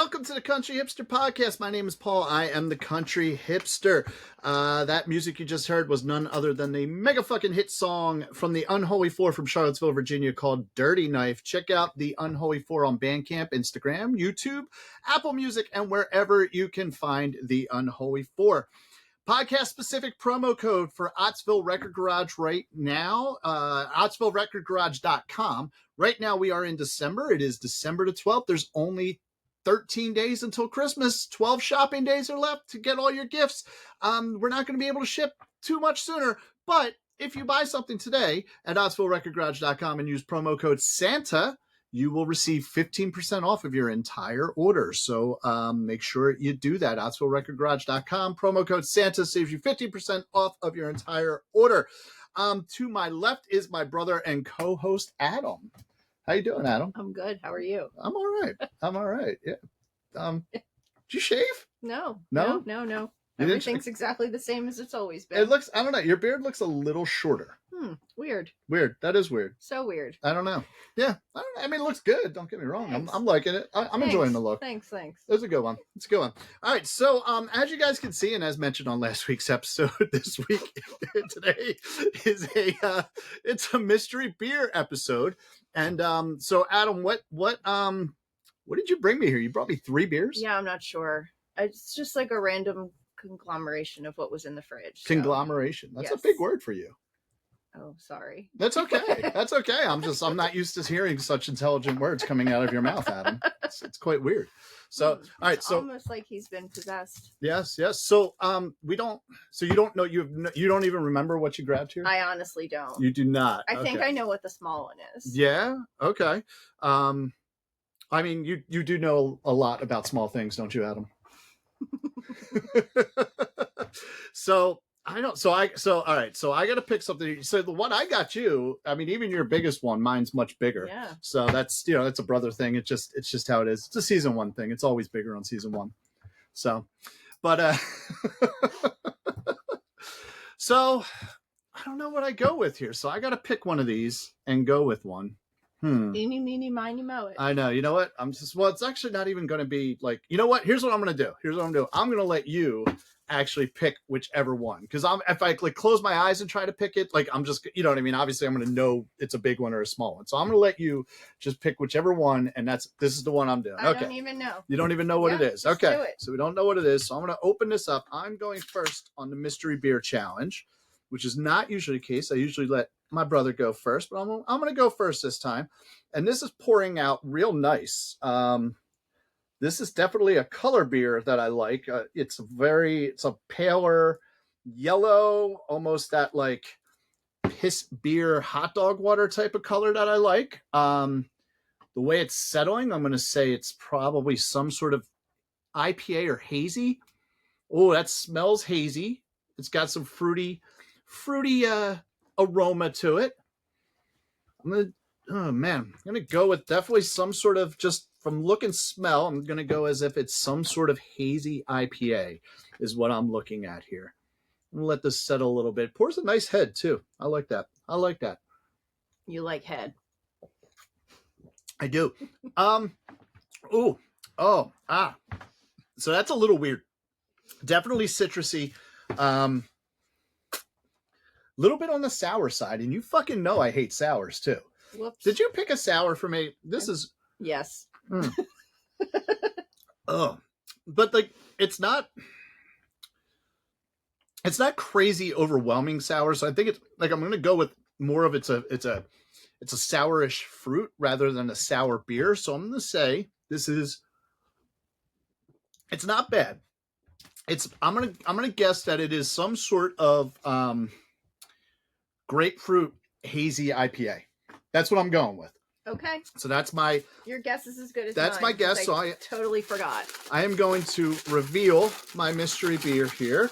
Welcome to the Country Hipster Podcast. My name is Paul. I am the Country Hipster. That music you just heard was none other than the mega fucking hit song from the Unholy Four from Charlottesville, Virginia called Dirty Knife. Check out the Unholy Four on Bandcamp, Instagram, YouTube, Apple Music, and wherever you can find the Unholy Four. Podcast-specific promo code for Ottsville Record Garage right now, OttsvilleRecordGarage.com. Right now we are in December. It is December the 12th. There's only 13 days until Christmas. 12 shopping days are left to get all your gifts. We're not going to be able to ship too much sooner, but if you buy something today at OttsvilleRecordGarage.com and use promo code SANTA, you will receive 15% off of your entire order. So make sure you do that. OttsvilleRecordGarage.com. Promo code SANTA saves you 15% off of your entire order. To my left is my brother and co-host, Adam. How you doing, Adam? I'm good. How are you? I'm all right. I'm all right. Yeah. Did you shave? No. You Everything's exactly the same as it's always been. It looks, I don't know. Your beard looks a little shorter. Weird. Weird. That is weird. So weird. I don't know. Yeah. I don't know. I mean, it looks good. Don't get me wrong. I'm liking it. I'm enjoying the look. Thanks. It's a good one. It's a good one. All right. So, as you guys can see, and as mentioned on last week's episode, this week, today is it's a mystery beer episode. And, so Adam, what did you bring me here? You brought me 3 beers? Yeah, I'm not sure. It's just like a random conglomeration of what was in the fridge. So. Conglomeration. That's a big word for you. Oh, sorry. That's okay. That's okay. I'm not used to hearing such intelligent words coming out of your mouth, Adam. It's quite weird. So, all right. So almost like he's been possessed. Yes. So, you don't know, you don't even remember what you grabbed here? I honestly don't. You do not. I think I know what the small one is. Yeah. Okay. I mean, you do know a lot about small things, don't you, Adam? So I don't. So all right. So I got to pick something. So the one I got you, I mean, even your biggest one, mine's much bigger. Yeah. So that's that's a brother thing. It's just how it is. It's a season 1 thing. It's always bigger on season 1. So, but so I don't know what I go with here. So I got to pick one of these and go with one. Eeny, meeny, miny, moe it. I know. You know what? It's actually not even going to be like, you know what? Here's what I'm going to do. I'm going to let you actually pick whichever one. Because if I like close my eyes and try to pick it, like I'm just, you know what I mean? Obviously I'm going to know it's a big one or a small one. So I'm going to let you just pick whichever one. And this is the one I'm doing. I don't even know. You don't even know what it is. Okay. Do it. So we don't know what it is. So I'm going to open this up. I'm going first on the mystery beer challenge, which is not usually the case. I usually let my brother go first, but I'm going to go first this time. And this is pouring out real nice. This is definitely a color beer that I like. It's a paler yellow, almost that like piss beer hot dog water type of color that I like. The way it's settling, I'm going to say it's probably some sort of IPA or hazy. Oh, that smells hazy. It's got some fruity aroma to it. I'm going to go with definitely some sort of, just from look and smell, I'm going to go as if it's some sort of hazy IPA is what I'm looking at here. I'm going to let this settle a little bit. It pours a nice head too. I like that. You like head. I do. So that's a little weird. Definitely citrusy. Little bit on the sour side, and you fucking know I hate sours too. Whoops. Did you pick a sour for me? This is yes. Oh, but like it's not crazy overwhelming sour. So I think it's like I'm gonna go with more of it's a sourish fruit rather than a sour beer. So I'm gonna say it's not bad. I'm gonna guess that it is some sort of grapefruit hazy IPA. That's what I'm going with. Okay. So your guess is as good as that's mine. My guess. So I totally forgot. I am going to reveal my mystery beer here.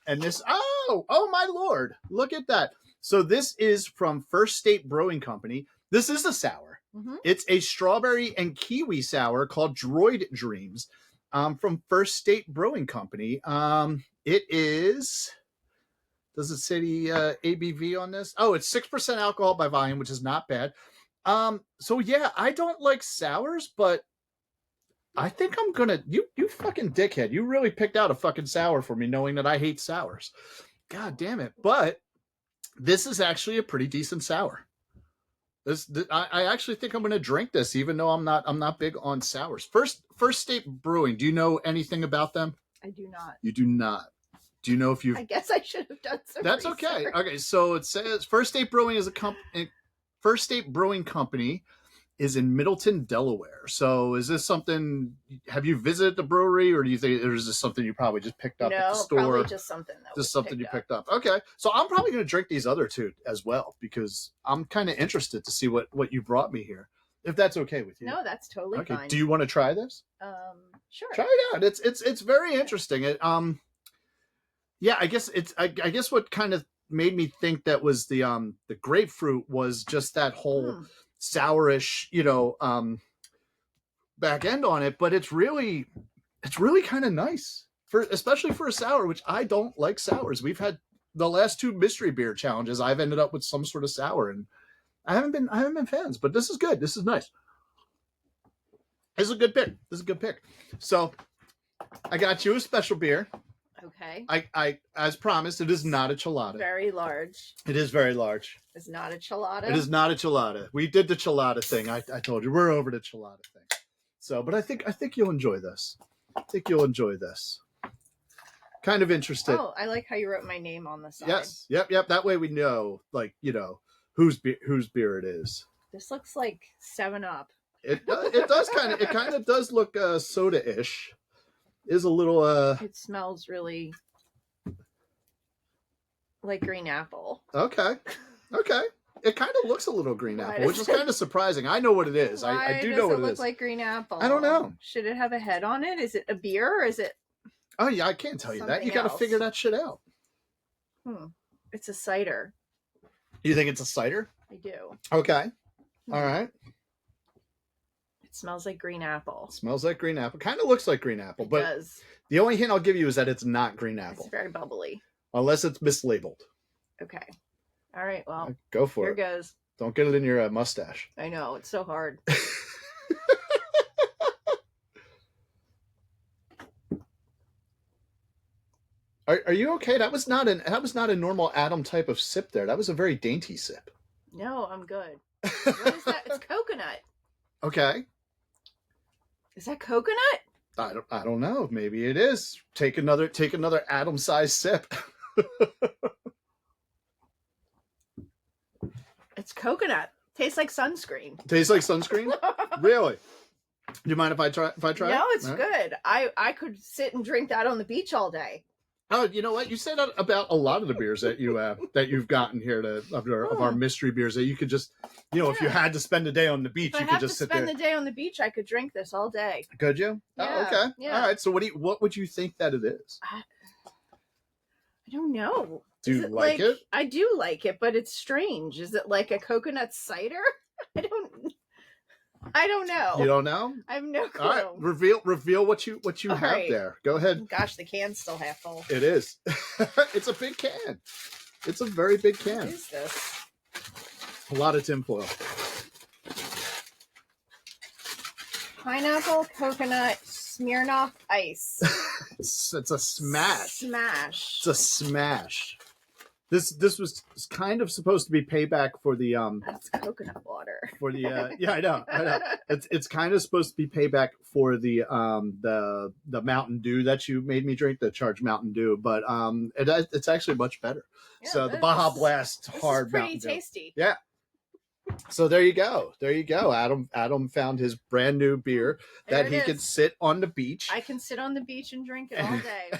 And this, oh my Lord, look at that. So this is from First State Brewing Company. This is a sour. Mm-hmm. It's a strawberry and kiwi sour called Droid Dreams from First State Brewing Company. It is, does it say the ABV on this? Oh, it's 6% alcohol by volume, which is not bad. So yeah, I don't like sours, but I think I'm gonna you fucking dickhead. You really picked out a fucking sour for me, knowing that I hate sours. God damn it! But this is actually a pretty decent sour. I actually think I'm gonna drink this, even though I'm not big on sours. First State Brewing. Do you know anything about them? I do not. You do not. Do you know if you? I guess I should have done some. That's research. okay. Okay, so it says First State Brewing is a company. First State Brewing Company is in Middleton, Delaware. So is this something? Have you visited the brewery, or do you think, or is this something you probably just picked up at the store? Probably just something that just something you picked up. Okay, so I'm probably going to drink these other two as well because I'm kind of interested to see what you brought me here. If that's okay with you. No, that's totally fine. Do you want to try this? Sure. Try it out. It's very interesting. Yeah, I guess I guess what kind of made me think that was the grapefruit was just that whole sourish, back end on it, but it's really kind of nice especially for a sour, which I don't like sours. We've had the last two mystery beer challenges. I've ended up with some sort of sour, and I haven't been fans, but this is good. This is nice. This is a good pick. So I got you a special beer. Okay. I as promised, it is not a chelada. Very large. It is very large. It's not a chelada. It is not a chelada. We did the chelada thing. I told you we're over the chelada thing. So, but I think you'll enjoy this. I think you'll enjoy this. Kind of interested. Oh, I like how you wrote my name on the side. Yes. Yep. That way we know, whose beer it is. This looks like 7-Up. It kind of does look soda-ish. Is a little It smells really like green apple. Okay. It kind of looks a little green apple, which is kind of surprising. I know what it is. I do know what it is. Why does it look like green apple? I don't know. Should it have a head on it? Is it a beer or is it? Oh yeah, I can't tell you that. You got to figure that shit out. It's a cider. You think it's a cider? I do. Okay. All right. It smells like green apple. Smells like green apple. Kind of looks like green apple, but it does. The only hint I'll give you is that it's not green apple. It's very bubbly. Unless it's mislabeled. Okay. All right. Well, go for it. Here goes. Don't get it in your mustache. I know. It's so hard. Are you okay? That was not a normal Adam type of sip there. That was a very dainty sip. No, I'm good. What is that? It's coconut. Okay. Is that coconut? I don't know. Maybe it is. Take another Adam-sized sip. It's coconut. Tastes like sunscreen. Tastes like sunscreen? Really? Do you mind if I try? No, it's good. I could sit and drink that on the beach all day. Oh, you know what? You said that about a lot of the beers that you've gotten here of our mystery beers, that you could just, if you had to spend a day on the beach, you could just sit there. If I had to spend the day on the beach, I could drink this all day. Could you? Yeah, oh, okay. Yeah. All right. So what would you think that it is? I don't know. Do you like it? I do like it, but it's strange. Is it like a coconut cider? I don't know. You don't know? I have no clue. All right, reveal what you have right there. Go ahead. Gosh, the can's still half full. It is. It's a big can. It's a very big can. What is this? A lot of tinfoil. Pineapple, coconut, Smirnoff Ice. It's a smash. Smash. It's a smash. This was kind of supposed to be payback for the That's coconut water. For the yeah, I know. It's kind of supposed to be payback for the Mountain Dew that you made me drink, the Charged Mountain Dew, but it's actually much better. Yeah, so the Baja Blast hard Mountain Dew. Pretty tasty. Yeah. So there you go. Adam found his brand new beer that he could sit on the beach. I can sit on the beach and drink it all day.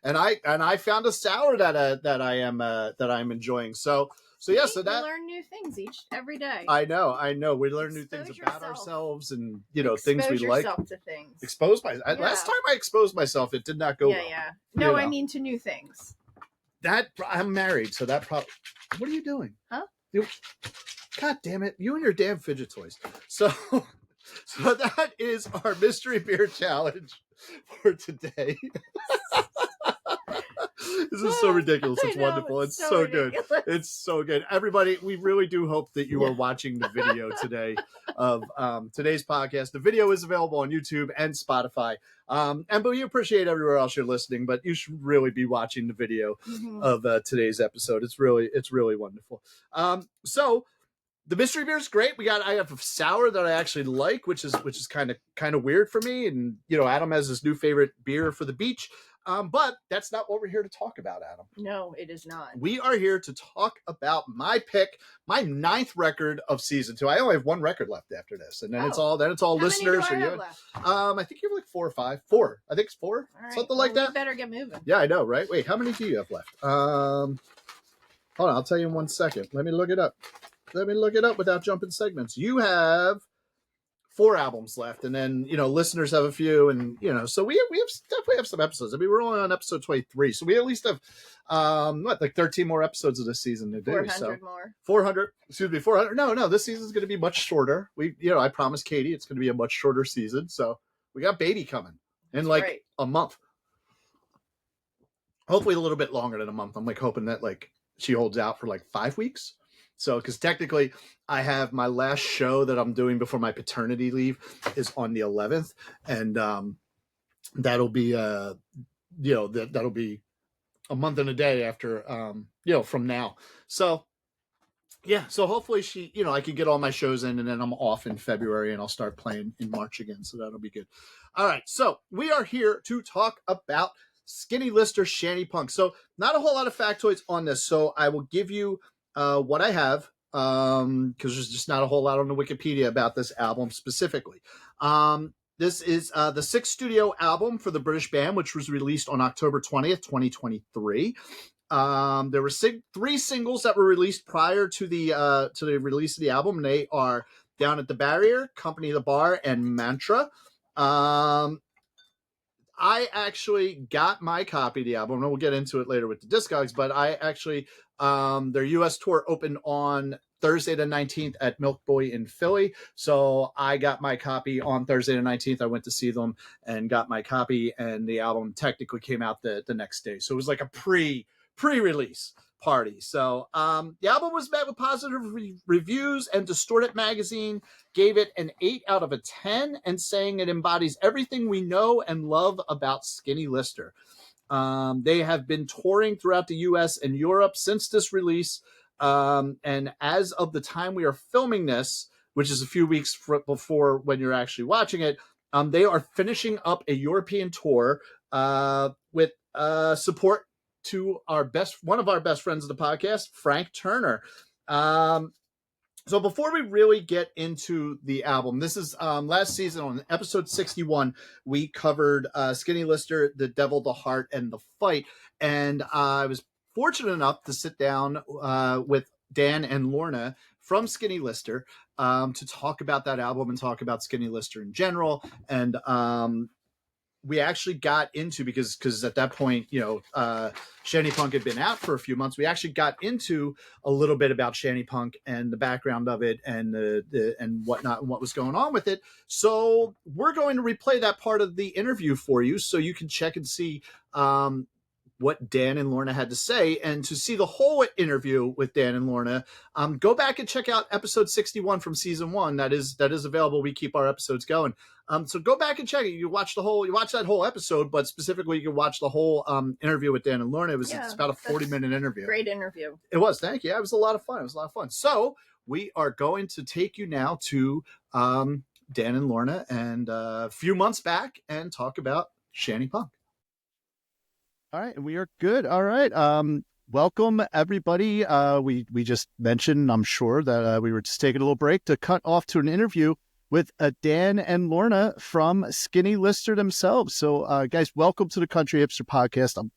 And I found a sour that I'm enjoying. So yeah, so that we learn new things every day. I know. We learn new things about ourselves and things we like. Expose yourself to things. Expose myself. Last time I exposed myself, it did not go well. Yeah. No, I mean to new things. I'm married, so that probably. What are you doing? Huh? God damn it! You and your damn fidget toys. So that is our mystery beer challenge for today. This is so ridiculous. I It's know, wonderful. It's so good. It's so good. Everybody, we really do hope that you are watching the video today of today's podcast. The video is available on YouTube and Spotify. But we appreciate everywhere else you're listening, but you should really be watching the video of today's episode. It's really wonderful. So the mystery beer is great. I have a sour that I actually like, which is kind of weird for me. And Adam has his new favorite beer for the beach. But that's not what we're here to talk about, Adam. No, it is not. We are here to talk about my pick, my 9th record of season 2. I only have 1 record left after this, and then it's all listeners. How many do I have left? I think you have like 4 or 5. 4. I think it's 4. All right. Something like that. We better get moving. Yeah, I know, right? Wait, how many do you have left? Hold on, I'll tell you in 1 second. Let me look it up. Without jumping segments. You have 4 albums left, and then listeners have a few, and so we definitely have some episodes. I mean, we're only on episode 23, so we at least have 13 more episodes of this season to do. 400 more. 400. Excuse me, 400. No, this season's going to be much shorter. I promised Katie it's going to be a much shorter season. So we got baby coming in a month. Hopefully a little bit longer than a month. I'm hoping that she holds out for 5 weeks. So, because technically I have my last show that I'm doing before my paternity leave is on the 11th. And that'll be, that'll be a month and a day after, from now. So, yeah. So hopefully I can get all my shows in, and then I'm off in February and I'll start playing in March again. So that'll be good. All right. So we are here to talk about Skinny Lister Shanty Punk. So not a whole lot of factoids on this. So I will give you what I have, because there's just not a whole lot on the Wikipedia about this album specifically. This is the 6th studio album for the British band, which was released on October 20th, 2023. There were 3 singles that were released prior to the release of the album, and they are Down at the Barrier, Company of the Bar, and Mantra. I actually got my copy of the album, and we'll get into it later with the Discogs, but I actually, their U.S. tour opened on Thursday the 19th at Milk Boy in Philly. So I got my copy on Thursday the 19th. I went to see them and got my copy, and the album technically came out the next day. So it was like a pre-release party. So the album was met with positive reviews, and Distorted Magazine gave it an 8 out of 10 and saying it embodies everything we know and love about Skinny Lister. They have been touring throughout the US and Europe since this release. And as of the time we are filming this, which is a few weeks before when you're actually watching it, they are finishing up a European tour with support to one of our best friends of the podcast, Frank Turner. So before we really get into the album, this is last season on episode 61, we covered Skinny Lister, The Devil, the Heart, and The Fight. And I was fortunate enough to sit down with Dan and Lorna from Skinny Lister to talk about that album and talk about Skinny Lister in general. And we actually got into, because at that point, Shanty Punk had been out for a few months. We actually got into a little bit about Shanty Punk and the background of it and and whatnot and what was going on with it. So we're going to replay that part of the interview for you so you can check and see what Dan and Lorna had to say. And to see the whole interview with Dan and Lorna, go back and check out episode 61 from season 1. That is available. We keep our episodes going. So go back and check it. You watch that whole episode, but specifically you can watch the whole interview with Dan and Lorna. It's about a 40-minute interview. Great interview. It was. Thank you. It was a lot of fun. So we are going to take you now to Dan and Lorna and a few months back and talk about Shanty Punk. All right, we are good. All right. Welcome, everybody. We just mentioned, I'm sure, that we were just taking a little break to cut off to an interview with Dan and Lorna from Skinny Lister themselves. So, guys, welcome to the Country Hipster Podcast. I'm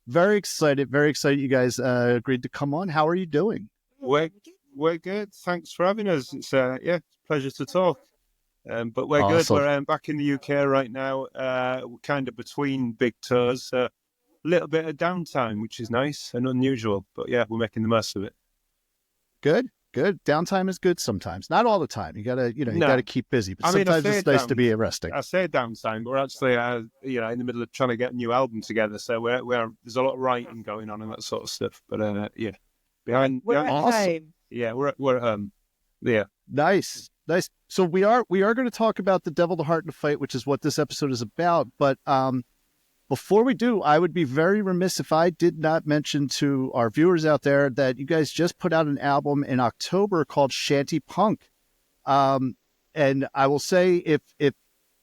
very excited you guys agreed to come on. How are you doing? We're good. Thanks for having us. It's a pleasure to talk. But we're Awesome. Good. We're back in the UK right now. We're kind of between big tours. Little bit of downtime, which is nice and unusual, but yeah, we're making the most of it. Good. good. Downtime is good sometimes. Not all the time. You gotta, you gotta keep busy. But sometimes it's nice to be resting. I say downtime, but we're actually, in the middle of trying to get a new album together. So there's a lot of writing going on and that sort of stuff. But We're at home. Yeah, we're at home. Yeah, nice. So we are going to talk about The Devil, the Heart, and the Fight, which is what this episode is about. But before we do, I would be very remiss if I did not mention to our viewers out there that you guys just put out an album in October called Shanty Punk. And I will say if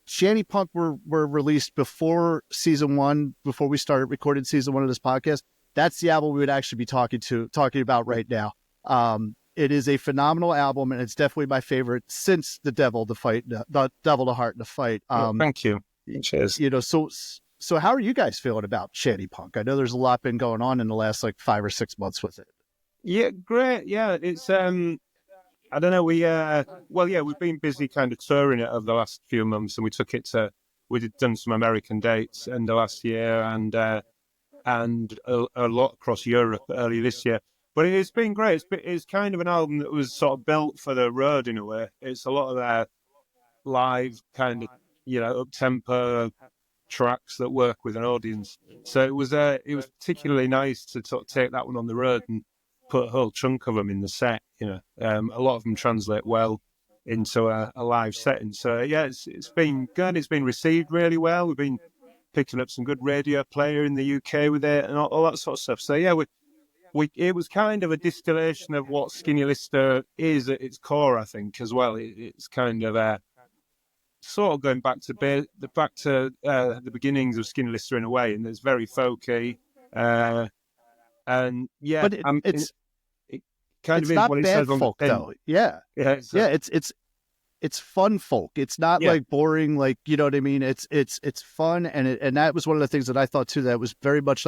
Shanty Punk were released before season 1, before we started recording season 1 of this podcast, that's the album we would actually be talking about right now. It is a phenomenal album, and it's definitely my favorite since The Devil, the Devil, the Heart, and the Fight. Thank you. Cheers. So how are you guys feeling about Shanty Punk? I know there's a lot been going on in the last 5 or 6 months with it. Yeah, great. Yeah, it's I don't know. We've been busy kind of touring it over the last few months, and we done some American dates end of last year and a lot across Europe early this year. But it's been great. It's kind of an album that was sort of built for the road in a way. It's a lot of live kind of, up-tempo tracks that work with an audience. So it was particularly nice to sort of take that one on the road and put a whole chunk of them in the set. A lot of them translate well into a live setting. So yeah, it's been good. It's been received really well. We've been picking up some good radio player in the UK with it and all that sort of stuff. So yeah, it was kind of a distillation of what Skinny Lister is at its core, I think, as well. It's kind of sort of going back to the beginnings of Skinny Lister in a way, and it's very folky. And yeah, but it's kind it's of not what it bad says on folk the tin. though. Yeah, it's fun folk. It's not boring, you know what I mean. It's fun, and that was one of the things that I thought too. That was very much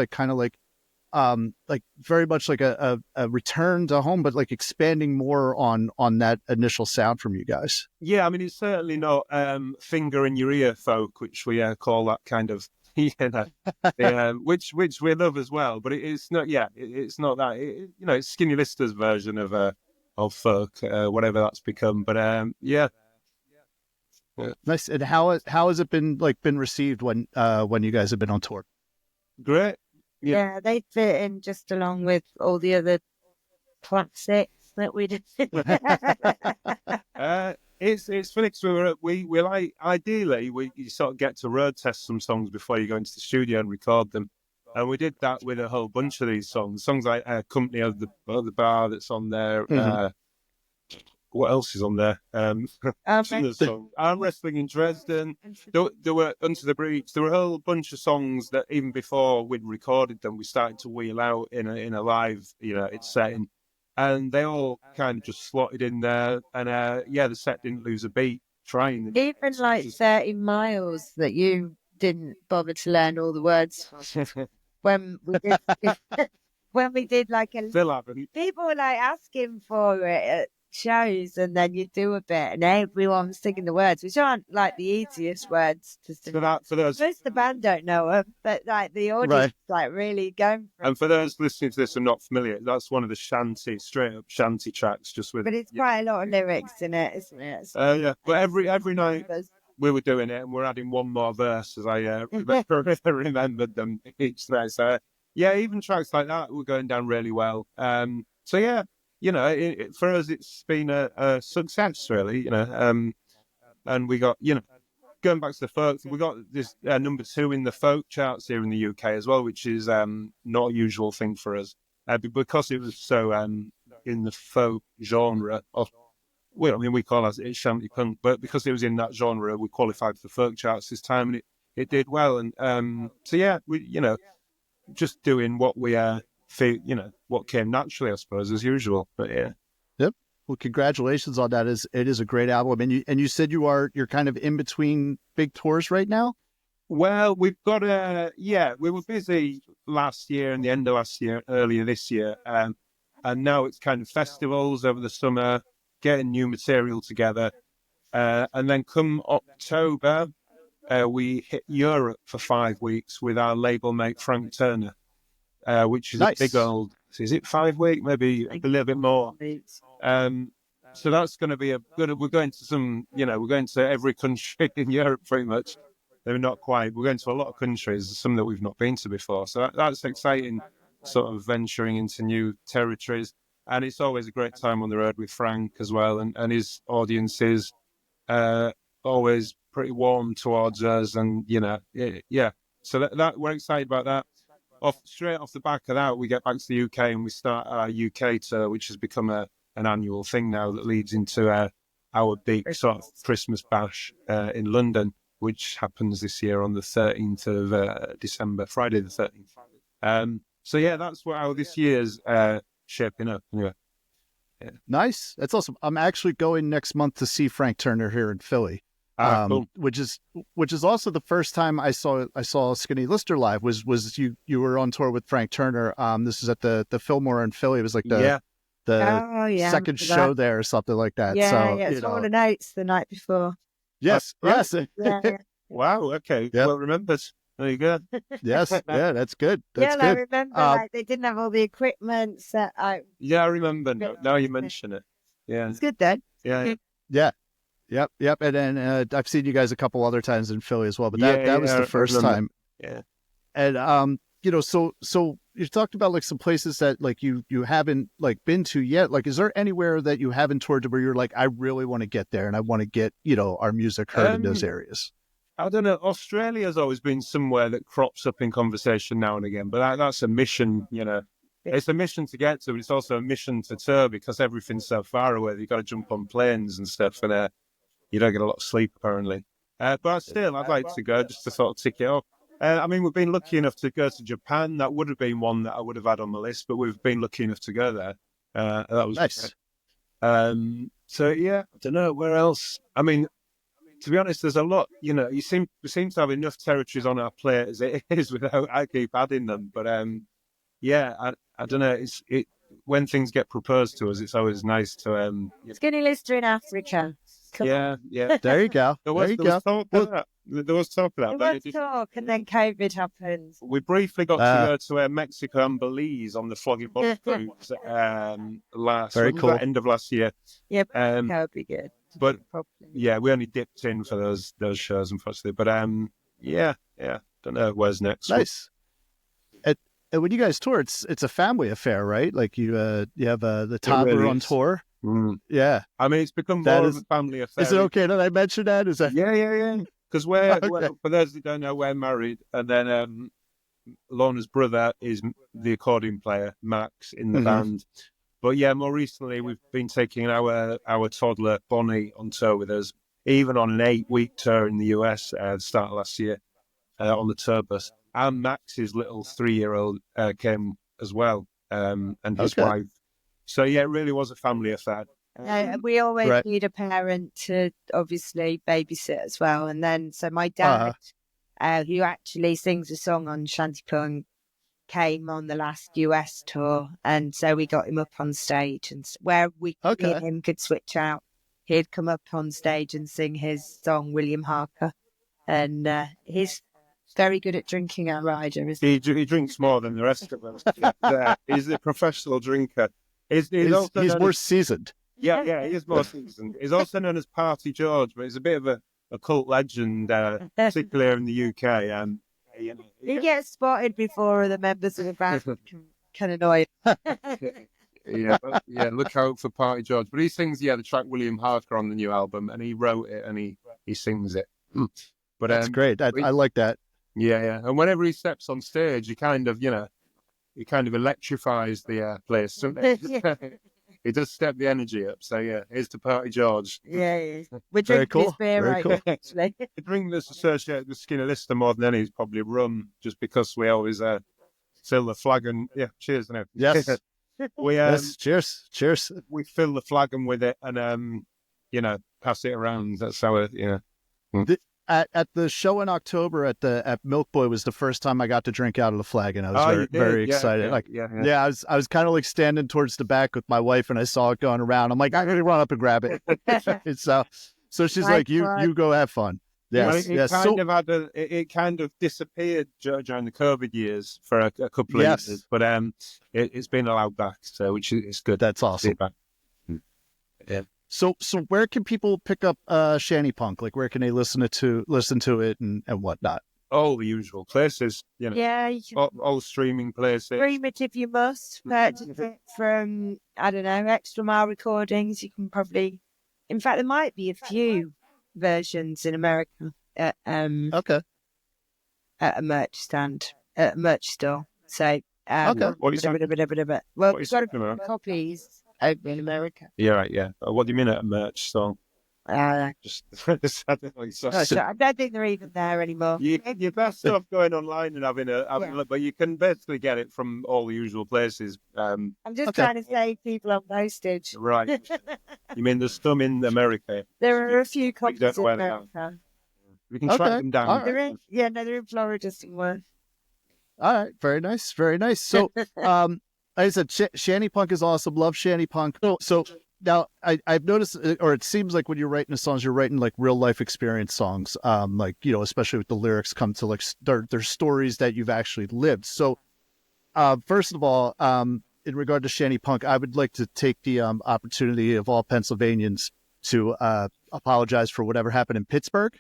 very much like a return to home, but expanding more on that initial sound from you guys. Yeah, I mean, it's certainly not finger in your ear folk, which we call that kind of, which we love as well. But it's not. Yeah, it's not that. It's Skinny Lister's version of folk, whatever that's become. But yeah. Nice. And how has it been received when you guys have been on tour? Great. Yeah, they fit in just along with all the other classics that we did. It's funny because we like, ideally you sort of get to road test some songs before you go into the studio and record them, and we did that with a whole bunch of these songs like Company of the Bar that's on there. Mm-hmm. What else is on there? Arm Wrestling in Dresden. There were Under the Breach. There were a whole bunch of songs that even before we'd recorded them, we started to wheel out in a live, it's setting, and they all kind of just slotted in there. And the set didn't lose a beat trying. Even 30 Miles that you didn't bother to learn all the words when we did. When we did people were asking for it at shows, and then you do a bit and everyone's singing the words, which aren't the easiest words to sing. For those, most of the band don't know them, but the audience really going for it. And for those listening to this and not familiar, that's one of the straight up shanty tracks, but it's quite a lot of lyrics in it, isn't it? Yeah, but every night we were doing it and we're adding one more verse as I remembered them each night. So yeah, even tracks like that were going down really well. So yeah, for us, it's been a success, really, and we got, going back to the folk, we got this number 2 in the folk charts here in the UK as well, which is not a usual thing for us, because it was so in the folk genre of, we call it shanty punk, but because it was in that genre, we qualified for the folk charts this time, and it did well, and so yeah, we, just doing what we what came naturally, I suppose, as usual. But yeah. Yep. Well, congratulations on that. It is a great album. And you said you're kind of in between big tours right now? Well, we've got we were busy last year and the end of last year, earlier this year. And now it's kind of festivals over the summer, getting new material together. And then come October, we hit Europe for 5 weeks with our label mate Frank Turner. Which is nice. A big old, is it 5 week, maybe a little bit more? So that's going to be we're going to some, we're going to every country in Europe pretty much. They're not quite. We're going to a lot of countries, some that we've not been to before. So that's exciting, sort of venturing into new territories. And it's always a great time on the road with Frank as well. And his audience is always pretty warm towards us. And, yeah. So that we're excited about that. Straight off the back of that, we get back to the UK and we start our UK tour, which has become an annual thing now that leads into our big sort of Christmas bash in London, which happens this year on the 13th of December, Friday the 13th. So yeah, that's how this year's shaping up. Anyway. Yeah. Nice. That's awesome. I'm actually going next month to see Frank Turner here in Philly. Cool. Which is also the first time I saw Skinny Lister live was you were on tour with Frank Turner. This is at the Fillmore in Philly. It was like the second show there or something like that. Yeah, so, it's all the nights the night before. Yes, yes. Yeah. Wow. Okay. Yep. Well remembered. There you go. Yes. Yeah, that's good. That's yeah, I good. remember they didn't have all the equipment set out. Yeah, I remember. Now you mention it. Yeah. It's good then. Yeah. Yeah. Yep. And then I've seen you guys a couple other times in Philly as well, but that was the first time. Yeah. And so you talked about like some places that like you haven't like been to yet. Like, is there anywhere that you haven't toured to where you're like, I really want to get there and I want to get, our music heard in those areas? I don't know. Australia's always been somewhere that crops up in conversation now and again, but that's a mission, It's a mission to get to, but it's also a mission to tour because everything's so far away. You've got to jump on planes and stuff, and you don't get a lot of sleep, apparently. But still, I'd like to go just to sort of tick it off. We've been lucky enough to go to Japan. That would have been one that I would have had on my list, but we've been lucky enough to go there. That was nice. So, yeah, I don't know. Where else? To be honest, there's a lot, we seem to have enough territories on our plate as it is without I keep adding them. But, I don't know. When things get proposed to us, it's always nice to... Skinny Lister in Africa. Yeah. There you go. There was talk of that. There was talk of that. There was talk, and then COVID happened. We briefly got to go to Mexico and Belize on the Flogging Box cruise end of last year. Yep, that would be good. But yeah, we only dipped in for those shows, unfortunately. But don't know where's next. Nice. And when you guys tour, it's a family affair, right? Like you have the toddler really on tour. Mm. Yeah, it's become more of a family affair. Is it okay that I mention that? Is that? Yeah. Because we're for those that don't know, we're married, and then Lorna's brother is the accordion player, Max, in the band. But yeah, more recently we've been taking our toddler Bonnie on tour with us, even on an 8-week tour in the US at the start of last year on the tour bus. And Max's little 3-year-old came as well, and his wife. So yeah, it really was a family affair. We always need a parent to obviously babysit as well. And then, so my dad, who actually sings a song on Shanty, came on the last US tour, and so we got him up on stage, and where me and him could switch out, he'd come up on stage and sing his song William Harker, and he's very good at drinking our rider. He drinks more than the rest of us. He's a professional drinker. He's more seasoned. Yeah, he is more seasoned. He's also known as Party George, but he's a bit of a cult legend, particularly in the UK. He gets spotted before the members of the band can annoy him. Look out for Party George. But he sings, the track William Harker on the new album, and he wrote it and he sings it. But that's great. I like that. Yeah. And whenever he steps on stage, he kind of electrifies the place. He does step the energy up. So yeah, here's to Party George. Yeah. We're drinking his beer now, actually. The drink that's associated with Skinny Lister more than any is probably rum, just because we always fill the flagon. Yeah, cheers. No. Yes. Yes, cheers. We fill the flagon with it and pass it around. That's how At the show in October at Milk Boy was the first time I got to drink out of the flagon. I was very excited. I was kind of like standing towards the back with my wife, and I saw it going around. I'm like, I gotta run up and grab it. So she's like, you go have fun. Yes, it kind of disappeared during the COVID years for a couple of years, but it's been allowed back, so which is good. That's awesome. Yeah. So where can people pick up Shanty Punk? Like, where can they listen to it and whatnot? All the usual places, you know. Yeah, you can All streaming places. stream it if you must. Purchase it from, I don't know, Extra Mile Recordings. You can probably, in fact, there might be a few versions in America Okay. at a merch stand, at a merch store. So, Okay. What is it? well, What we've is got it, America? copies over in America. Yeah, right, yeah. What do you mean at a merch store? Just I don't think they're even there anymore. You're best off going online and having a look, but you can basically get it from all the usual places. I'm just Okay. trying to save people on postage. Right. You mean there's some in America? There are a few copies don't know in where they are. America. We can track them down. All right. They're in Florida somewhere. All right, very nice, very nice. So, like I said, Shanty Punk is awesome. Love Shanty Punk. So now I've noticed, or it seems like when you're writing the songs, you're writing like real life experience songs. Like, you know, especially with the lyrics come to like they're stories that you've actually lived. So, first of all, in regard to Shanty Punk, I would like to take the opportunity of all Pennsylvanians to apologize for whatever happened in Pittsburgh.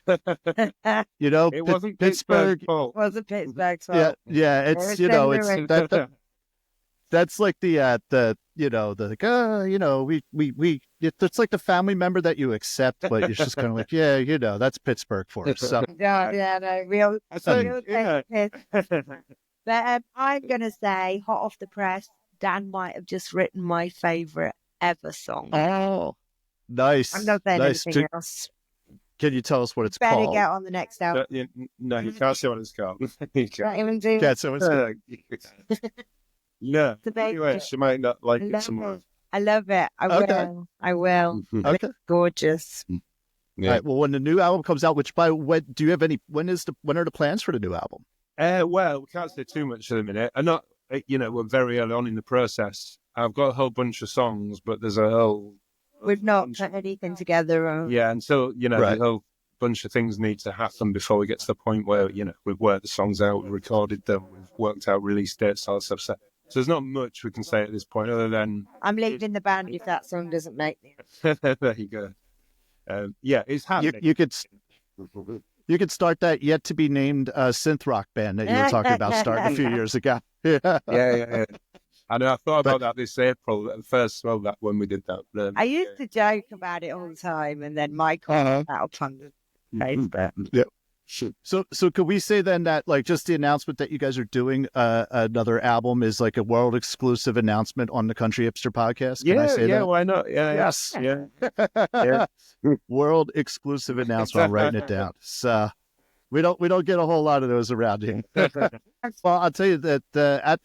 You know, It wasn't Pittsburgh. Wasn't Pittsburgh. Yeah. It's, you know, it's that's like the you know, the like, you know, it's like the family member that you accept, but you're just kind of like, yeah, you know, that's Pittsburgh for us. So No, real. Yeah. But I'm gonna say, hot off the press, Dan might have just written my favourite ever song. oh, nice. I'm not saying nice. anything else. Can you tell us what it's Better called? get on the next album. No, you can't say what it's called. You can't. Don't even do. Yeah, so it's No. The baby. Anyway, she might not like I it love somewhere. it. I love it. Okay. I will. okay. Gorgeous. All right. Well, when the new album comes out, which when do you have any? When are the plans for the new album? Well, we can't say too much at the minute. I'm not, you know, we're very early on in the process. I've got a whole bunch of songs, but there's a whole. We've not put anything together. Yeah, and so, you know, Right. the whole bunch of things need to happen before we get to the point where, you know, we've worked the songs out, we've recorded them, we've worked out release dates, all that stuff. So there's not much we can say at this point other than. I'm leaving the band if that song doesn't make me. There you go. Yeah, it's happening. You could start that yet to be named synth rock band that you were talking about starting a few years ago. Yeah. Yeah. I know. I thought about that this April. That when we did that. I used to joke about it all the time, and then Michael out on the Facebook. Yeah. So could we say then that like just the announcement that you guys are doing another album is like a world exclusive announcement on the Country Hipster podcast? Can I say that? Why not? Yeah, Yes. Yeah. World exclusive announcement. I'm writing it down. So we don't get a whole lot of those around here. Well, I'll tell you that at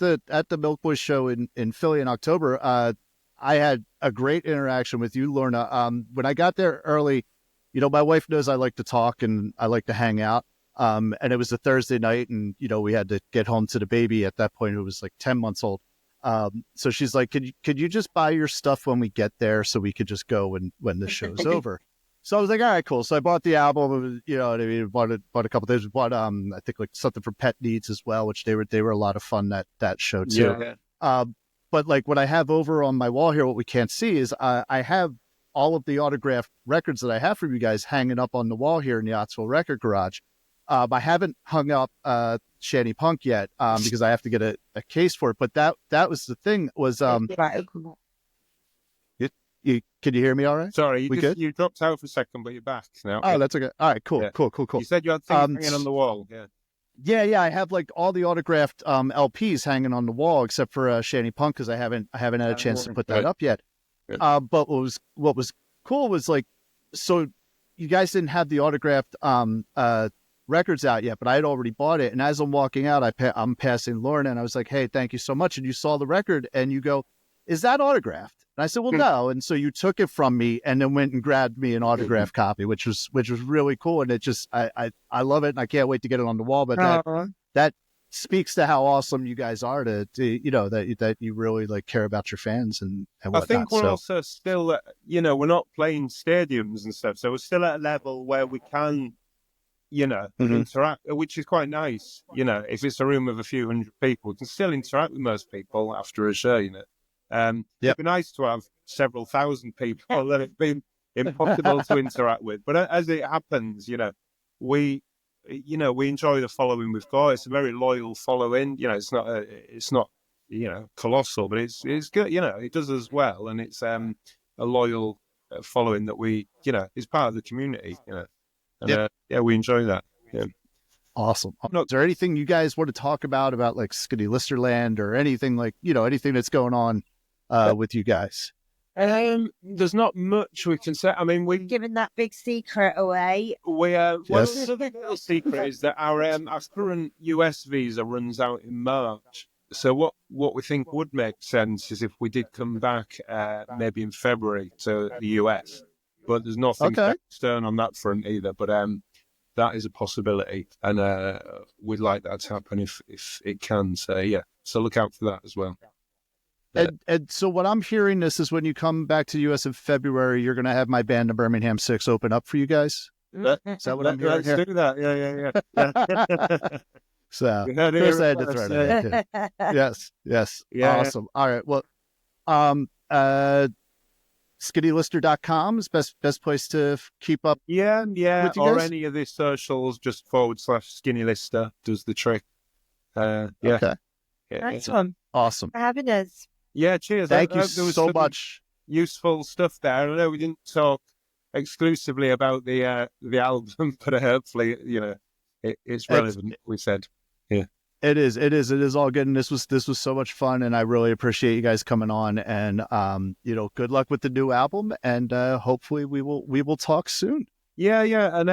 the Milk Boy show in Philly in October, I had a great interaction with you, Lorna. When I got there early, you know, my wife knows I like to talk and I like to hang out. And it was a Thursday night, and you know, we had to get home to the baby. At that point, it was like 10 months old. So she's like, could you just buy your stuff when we get there so we could just go when the show's over? So I was like, all right, cool. So I bought the album, you know what I mean? Bought a couple things. Bought I think like something for Pet Needs as well, which they were a lot of fun that show too. Yeah. But like what I have over on my wall here, what we can't see is I have all of the autographed records that I have from you guys hanging up on the wall here in the Ottsville Record Garage. I haven't hung up Shanty Punk yet because I have to get a case for it. But that was the thing was can you hear me all right? Sorry, good? You dropped out for a second, but you're back now. Oh, that's okay. All right, cool, Yeah. cool. You said you had things hanging on the wall. Yeah. Yeah. I have like all the autographed LPs hanging on the wall except for Shanty Punk because I haven't had a chance to put that up yet. Good. But what was cool was like, so you guys didn't have the autographed records out yet, but I had already bought it. And as I'm walking out, I'm passing Lauren, and I was like, "Hey, thank you so much." And you saw the record, and you go, "Is that autographed?" And I said, "Well, no." And so you took it from me, and then went and grabbed me an autographed copy, which was really cool. And it just I love it, and I can't wait to get it on the wall. But that speaks to how awesome you guys are to you know that you really like care about your fans and whatnot. I think we're also still, you know, we're not playing stadiums and stuff, so we're still at a level where we can, you know, interact, which is quite nice. You know, if it's a room of a few hundred people, we can still interact with most people after a show, you know. It'd be nice to have several thousand people that have been impossible to interact with. But as it happens, we enjoy the following we've got. It's a very loyal following. It's not colossal, but it's good. It does as well, and it's a loyal following that we is part of the community. And we enjoy that. Yeah. Awesome. Is there anything you guys want to talk about like Skinny Listerland or anything like anything that's going on with you guys? There's not much we can say. I mean, we've given that big secret away. Well, the little secret is that our current US visa runs out in March. So what we think would make sense is if we did come back maybe in February to the US. But there's nothing stern on that front either. But that is a possibility, and we'd like that to happen if it can. So look out for that as well. And so what I'm hearing, this is when you come back to the US in February, you're going to have my band, the Birmingham Six, open up for you guys. Is that what I'm hearing? Let's do that. Yeah. So Chris, I had to throw that in. Yes. Awesome. All right. Well, skinnylister.com is best place to keep up. Yeah. With you Or guys? any of the socials, just /skinnylister does the trick. Yeah. Okay. Nice one. Awesome. For having us. Yeah. Cheers. Thank you There was so some much. useful stuff there. I know we didn't talk exclusively about the album, but hopefully, it's relevant. We said. Yeah. It is all good, and this was so much fun, and I really appreciate you guys coming on, and good luck with the new album, and hopefully we will talk soon. Yeah, and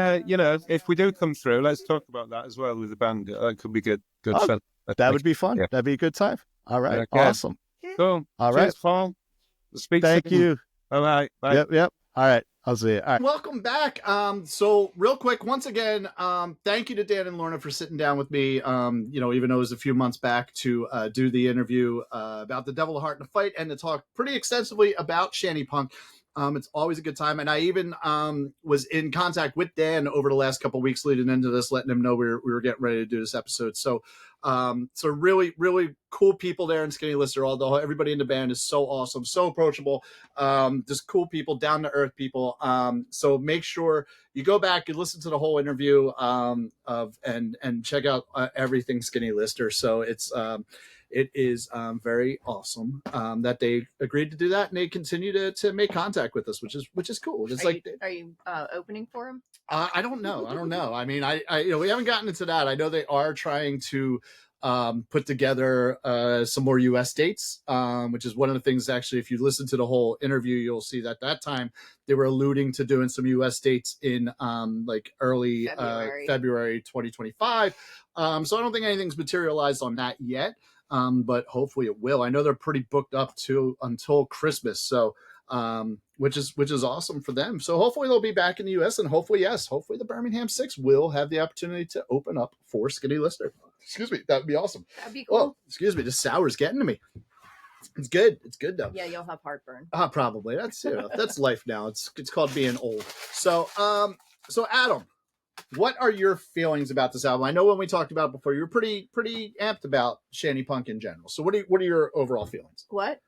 if we do come through, let's talk about that as well with the band. That could be good fun. That would be fun. Yeah. That'd be a good time. All right, Okay. awesome. Cool. All Cheers, right, Paul. Speak thank soon. you. All right. Bye. Yep. All right, I'll see you. All right. Welcome back. So real quick, once again, thank you to Dan and Lorna for sitting down with me. Even though it was a few months back to do the interview about the Devil, the Heart, and the Fight, and to talk pretty extensively about Shanty Punk. It's always a good time, and I even was in contact with Dan over the last couple of weeks leading into this, letting him know we were getting ready to do this episode. So really, really cool people there in Skinny Lister. Although everybody in the band is so awesome, so approachable, just cool people, down to earth people. So make sure you go back and listen to the whole interview and check out everything Skinny Lister. So it is very awesome that they agreed to do that, and they continue to make contact with us, which is cool. It's Are you opening for him? I don't know. I mean, I we haven't gotten into that. I know they are trying to put together some more U.S. dates, which is one of the things. Actually, if you listen to the whole interview, you'll see that time they were alluding to doing some U.S. dates in early February 2025. So I don't think anything's materialized on that yet. But hopefully it will. I know they're pretty booked up until Christmas, so which is awesome for them. So hopefully they'll be back in the US, and hopefully the Birmingham Six will have the opportunity to open up for Skinny Lister. Excuse me, that would be awesome. That'd be cool. Oh, excuse me, the sour's getting to me. It's good. It's good though. Yeah, you'll have heartburn. Probably. That's life now. It's called being old. So Adam, what are your feelings about this album? I know when we talked about it before, you were pretty amped about Shanty Punk in general. So what are your overall feelings? What?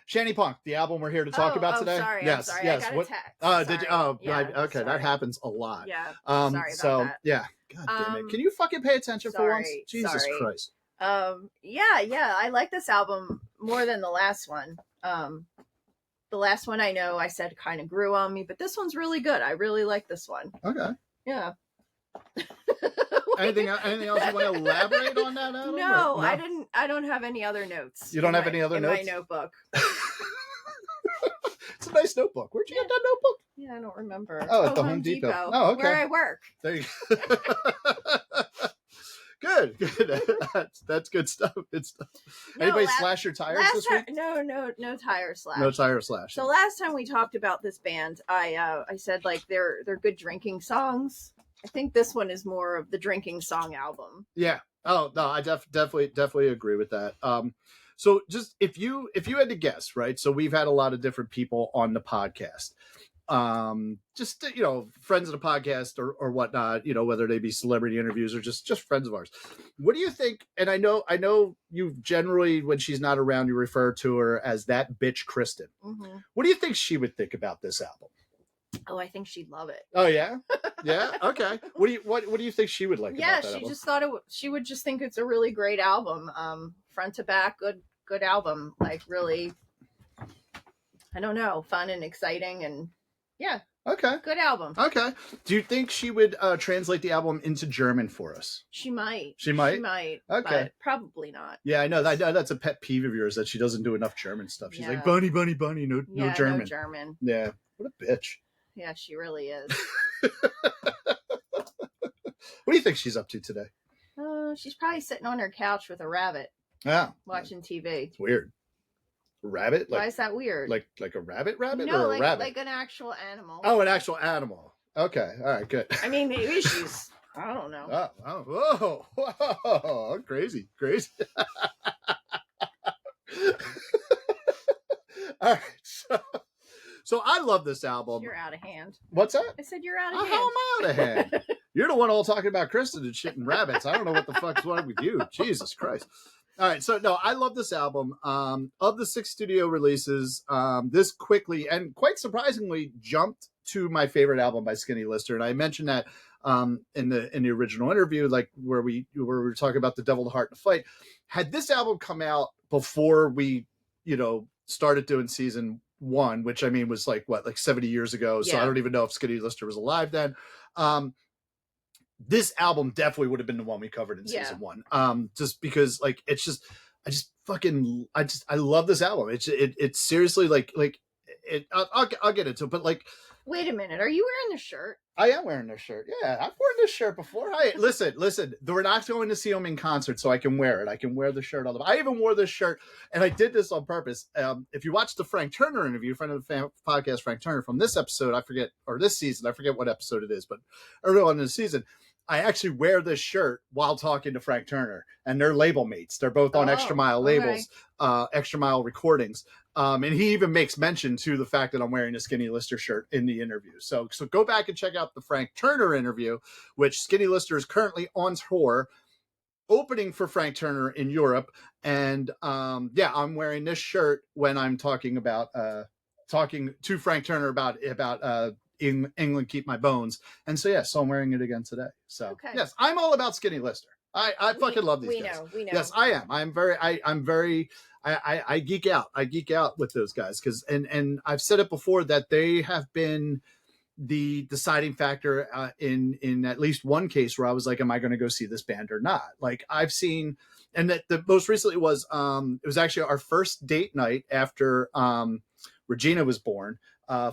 Shanty Punk, the album we're here to talk about today. Sorry, yes, I'm sorry. yes. I got What? a text. Did you? Oh, yeah, okay. sorry. That happens a lot. Yeah. Sorry So about that. yeah. God damn it! Can you fucking pay attention for once? Jesus Christ. Yeah. I like this album more than the last one. The last one I know I said kind of grew on me, but this one's really good. I really like this one. Okay. Yeah. Anything else you want to elaborate on that, Adam? No, Or- I didn't. I don't have any other notes. You don't have any other in notes? my notebook. It's a nice notebook. Where'd you get that notebook? Yeah, I don't remember. Oh, at the Home Depot. Oh, okay. Where I work. There you Good. That's good stuff. Good stuff. No, Anybody slash your tires this week? No tire slash. No tire slash. So last time we talked about this band, I said like they're good drinking songs. I think this one is more of the drinking song album. Yeah. Oh no, I definitely agree with that. So just if you had to guess, right? So we've had a lot of different people on the podcast. just friends of the podcast or whatnot, whether they be celebrity interviews or just friends of ours. What do you think? And I know you generally, when she's not around, you refer to her as that bitch Kristen. Mm-hmm. What do you think she would think about this album? Oh, I think she'd love it. Oh yeah, yeah. Okay. What do you think she would like? Yeah, about that she album? just thought she would just think it's a really great album, front to back, good album, like really, I don't know, fun and exciting, and yeah. Okay. Good album. Okay. Do you think she would translate the album into German for us? She might. She might? She might. Okay. But probably not. Yeah, I know that's a pet peeve of yours, that she doesn't do enough German stuff. She's like, Yeah. bunny, bunny, bunny, no German. No German. Yeah. What a bitch. Yeah, she really is. What do you think she's up to today? She's probably sitting on her couch with a rabbit, watching TV. It's weird. Rabbit? Why is that weird? Like a rabbit no, or a rabbit? like an actual animal. Oh, an actual animal. Okay. All right, good. I mean, maybe she's, I don't know. Whoa, crazy. All right, so I love this album. You're out of hand. What's that? I said you're out of How hand. am I out of hand? You're the one all talking about Kristen and shit and rabbits. I don't know what the fuck's wrong with you. Jesus Christ. All right, so no, I love this album. Of the 6 studio releases, this quickly and quite surprisingly jumped to my favorite album by Skinny Lister, and I mentioned that in the original interview, like where we were talking about The Devil, the Heart, and the Fight. Had this album come out before we, started doing season 1, which I mean was like 70 years ago, so Yeah. I don't even know if Skinny Lister was alive then. This album definitely would have been the one we covered in season 1. Just because I love this album. It's seriously like I'll get into it, but like, Wait a minute. Are you wearing the shirt? I am wearing this shirt. Yeah, I've worn this shirt before. Hey, listen. We're not going to see them in concert, so I can wear it. I can wear the shirt all the time. I even wore this shirt, and I did this on purpose. If you watch the Frank Turner interview, friend of the podcast, Frank Turner, from this episode, this season, I forget what episode it is, but early on in the season, I actually wear this shirt while talking to Frank Turner, and they're label mates. They're both on Extra Mile labels, Extra Mile recordings. And he even makes mention to the fact that I'm wearing a Skinny Lister shirt in the interview. So go back and check out the Frank Turner interview, which Skinny Lister is currently on tour, opening for Frank Turner in Europe. And I'm wearing this shirt when I'm talking to Frank Turner about England Keep My Bones. And so I'm wearing it again today. So yes, I'm all about Skinny Lister. I fucking love these guys. We know. Yes, I am. I'm very I geek out. I geek out with those guys because and I've said it before that they have been the deciding factor in at least one case where I was like, am I going to go see this band or not? Like I've seen, and that the most recently was it was actually our first date night after Regina was born.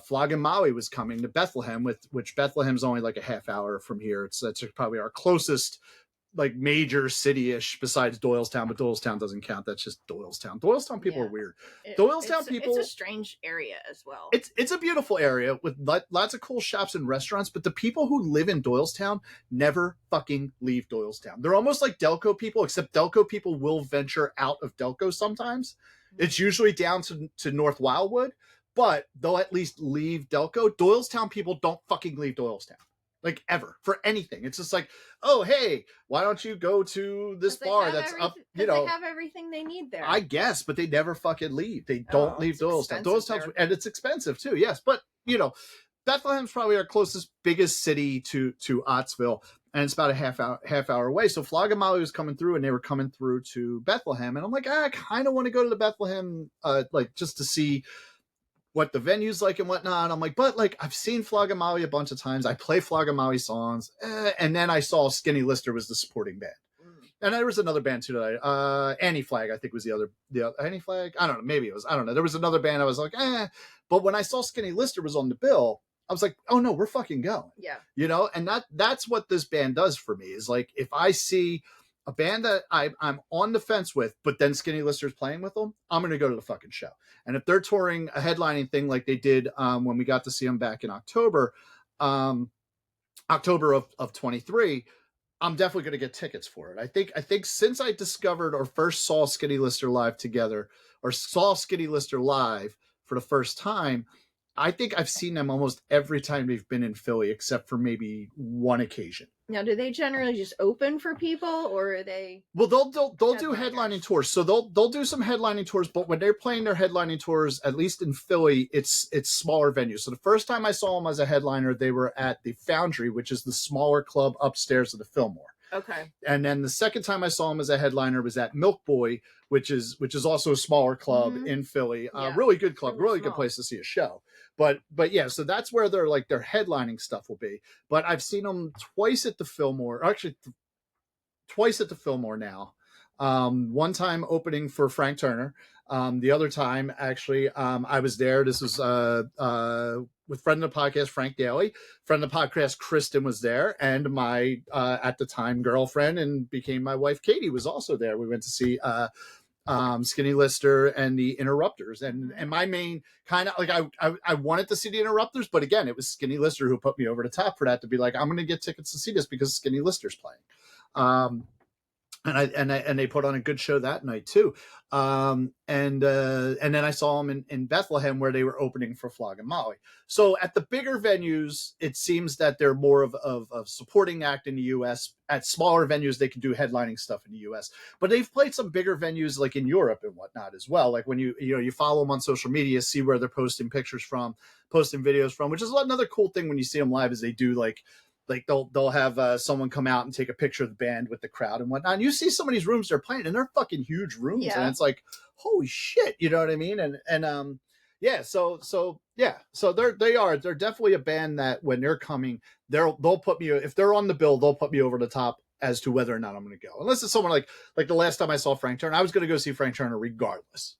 Flogging Molly was coming to Bethlehem, which Bethlehem's only like a half hour from here. That's probably our closest like major city-ish besides Doylestown, but Doylestown doesn't count. That's just Doylestown. Doylestown people are weird. It's a strange area as well. It's a beautiful area with lots of cool shops and restaurants, but the people who live in Doylestown never fucking leave Doylestown. They're almost like Delco people, except Delco people will venture out of Delco sometimes. Mm-hmm. It's usually down to North Wildwood, but they'll at least leave Delco. Doylestown people don't fucking leave Doylestown. Like ever for anything. It's just like, oh, hey, why don't you go to this bar that's up, they have everything they need there. I guess, but they never fucking leave. They don't leave Doylestown. Doylestown's, and it's expensive too. Yes. But Bethlehem's probably our closest, biggest city to Ottsville. And it's about a half hour away. So Flogging Molly was coming through and they were coming through to Bethlehem. And I'm like, I kind of want to go to the Bethlehem, just to see what the venue's like and whatnot. I'm like, but like I've seen Flogging Molly a bunch of times. I play Flogging Molly songs, and then I saw Skinny Lister was the supporting band, and there was another band too that Annie Flag I think was the other Annie Flag. I don't know, maybe it was. I don't know. There was another band I was like, but when I saw Skinny Lister was on the bill, I was like, oh no, we're fucking going. Yeah, and that's what this band does for me. Is like if I see a band that I'm on the fence with, but then Skinny Lister's playing with them, I'm going to go to the fucking show. And if they're touring a headlining thing like they did when we got to see them back in October of 23, I'm definitely going to get tickets for it. I think since I discovered or first saw Skinny Lister live together, or saw Skinny Lister live for the first time, I think I've seen them almost every time they've been in Philly, except for maybe one occasion. Now, do they generally just open for people, or are they? Well, they'll do Headliners. headlining tours, so they'll do some headlining tours. But when they're playing their headlining tours, at least in Philly, it's smaller venues. So the first time I saw them as a headliner, they were at the Foundry, which is the smaller club upstairs of the Fillmore. Okay. And then the second time I saw him as a headliner was at Milk Boy, which is also a smaller club in Philly. Yeah. Really good club, really good small. place to see a show. But yeah, so that's where their headlining stuff will be. But I've seen them twice at the Fillmore, actually twice at the Fillmore now. One time opening for Frank Turner. The other time, actually, I was there. This was with friend of the podcast, Frank Daly. Friend of the podcast, Kristen, was there. And my, at the time, girlfriend and became my wife, Katie, was also there. We went to see Skinny Lister and the Interrupters. And my main kind of like, I wanted to see the Interrupters, but again, it was Skinny Lister who put me over the top for that, to be like, I'm going to get tickets to see this because Skinny Lister's playing. And they put on a good show that night too. And then I saw them in Bethlehem, where they were opening for Flog and Molly. So at the bigger venues, it seems that they're more of a supporting act in the US. At smaller venues, they can do headlining stuff in the US, but they've played some bigger venues like in Europe and whatnot as well. Like when you follow them on social media, see where they're posting pictures from, posting videos from, which is another cool thing when you see them live, is they do like they'll have someone come out and take a picture of the band with the crowd and whatnot. And you see some of these rooms they're playing, and they're fucking huge rooms, and it's like, holy shit, you know what I mean? And yeah, so they're definitely a band that when they're coming, they'll put me, if they're on the bill, they'll put me over the top as to whether or not I'm going to go. Unless it's someone like the last time I saw Frank Turner, I was going to go see Frank Turner regardless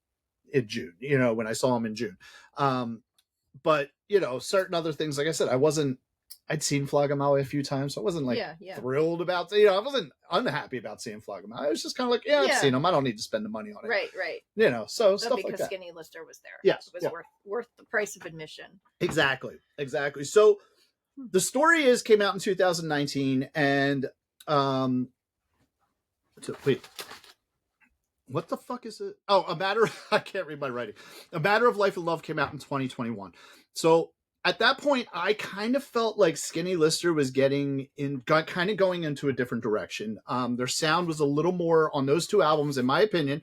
in June. When I saw him in June. But certain other things, like I said, I'd seen Flogamawe a few times, so I wasn't thrilled about, I wasn't unhappy about seeing Flogamawe. I was just kind of like, I've seen them. I don't need to spend the money on it. Right. So But stuff because like that. Skinny Lister was there. Yes. It was worth the price of admission. Exactly. So the story came out in 2019, and wait. What the fuck is it? Oh, I can't read my writing. A Matter of Life and Love came out in 2021. So at that point, I kind of felt like Skinny Lister was kind of going into a different direction. Their sound was a little more, on those two albums, in my opinion,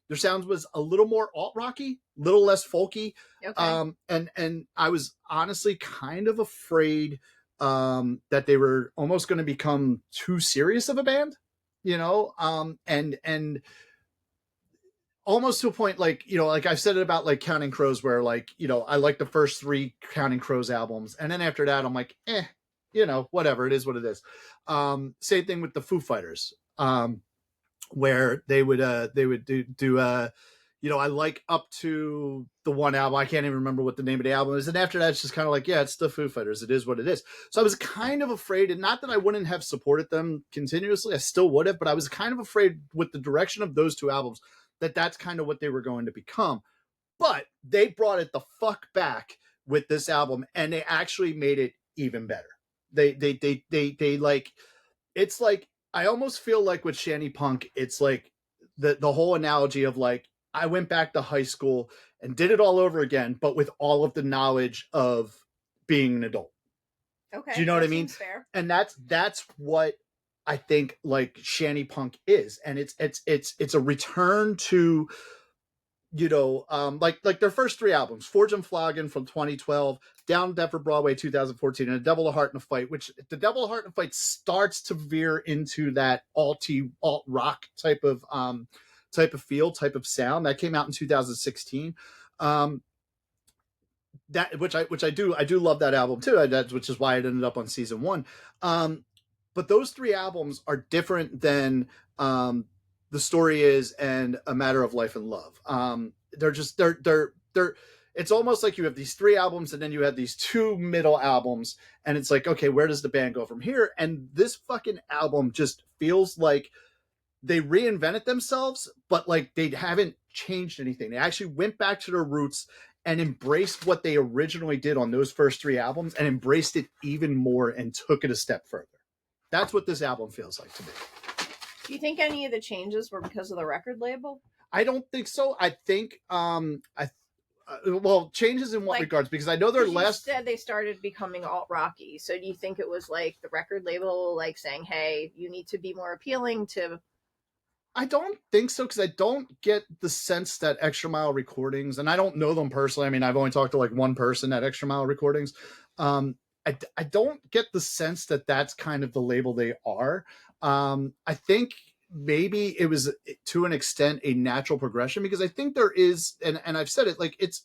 their sound was a little more alt-rocky, a little less folky. Okay. And I was honestly kind of afraid that they were almost going to become too serious of a band, and almost to a point, like I've said it about like Counting Crows, where I like the first 3 Counting Crows albums, and then after that I'm like, whatever, it is what it is. Same thing with the Foo Fighters, where they would do I like up to the one album, I can't even remember what the name of the album is, and after that it's just kind of like, it's the Foo Fighters, it is what it is. So I was kind of afraid, and not that I wouldn't have supported them continuously, I still would have, but I was kind of afraid with the direction of those 2 albums that's kind of what they were going to become. But they brought it the fuck back with this album, and they actually made it even better. They like, it's like, I almost feel like with Shanty Punk, it's like the whole analogy of like, I went back to high school and did it all over again, but with all of the knowledge of being an adult. Okay. Do you know what I mean? Fair. And that's what I think like Shanty Punk is, and it's a return to, like their first 3 albums, Forge and Flogging from 2012, Down Denver Broadway 2014, and A Devil, a Heart, and a Fight, which the Devil, a Heart, and a Fight starts to veer into that alt rock type of feel, type of sound. That came out in 2016. That which I do love that album too. Which is why it ended up on season 1. But those 3 albums are different than The Story Is and A Matter of Life and Love. They're it's almost like you have these 3 albums and then you have these 2 middle albums, and it's like, okay, where does the band go from here? And this fucking album just feels like they reinvented themselves, but like they haven't changed anything. They actually went back to their roots and embraced what they originally did on those first 3 albums, and embraced it even more and took it a step further. That's what this album feels like to me. Do you think any of the changes were because of the record label? I don't think so. I think Well, changes in what Like, regards? Because I know their 'Cause you last. said they started becoming alt rocky. So do you think it was like the record label like saying, "Hey, you need to be more appealing to"? I don't think so, because I don't get the sense that Extra Mile Recordings, and I don't know them personally. I mean, I've only talked to like one person at Extra Mile Recordings. I don't get the sense that that's kind of the label they are. I think maybe it was to an extent a natural progression, because I think there is, and I've said it, like, it's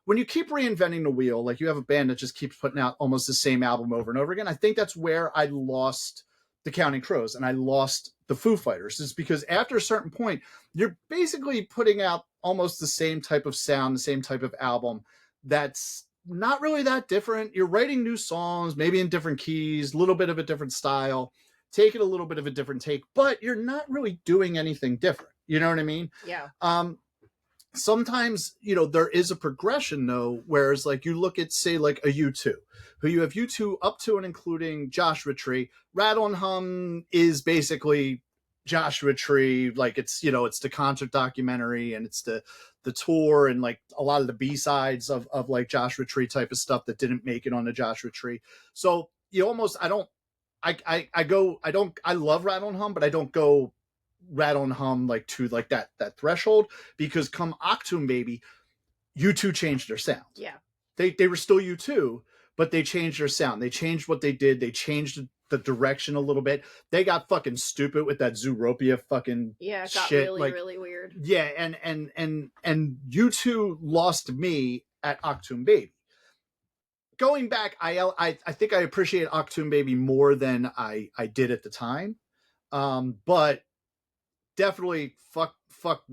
when you keep reinventing the wheel, like you have a band that just keeps putting out almost the same album over and over again. I think that's where I lost the Counting Crows and I lost the Foo Fighters, is because after a certain point, you're basically putting out almost the same type of sound, the same type of album that's not really that different. You're writing new songs, maybe in different keys, a little bit of a different style, take it a little bit of a different take, but you're not really doing anything different. You know what I mean? Yeah. Sometimes, there is a progression though, whereas like you look at, say, like a U2, who you have U2 up to and including Joshua Tree. Rattle and Hum is basically Joshua Tree. Like it's the concert documentary, and it's the tour, and like a lot of the B-sides of like Joshua Tree type of stuff that didn't make it on the Joshua Tree. So you almost, I love Rattle and Hum, but I don't go Rattle and Hum like to like that threshold, because come Octoon Baby, U2 changed their sound. Yeah. They were still U2, but they changed their sound. They changed what they did. They changed the direction a little bit. They got fucking stupid with that Zootopia fucking Yeah, it got shit. really, like, really weird. Yeah, and U2 lost me at Octoon Baby. Going back, I think I appreciate Octoon Baby more than I did at the time. But definitely fuck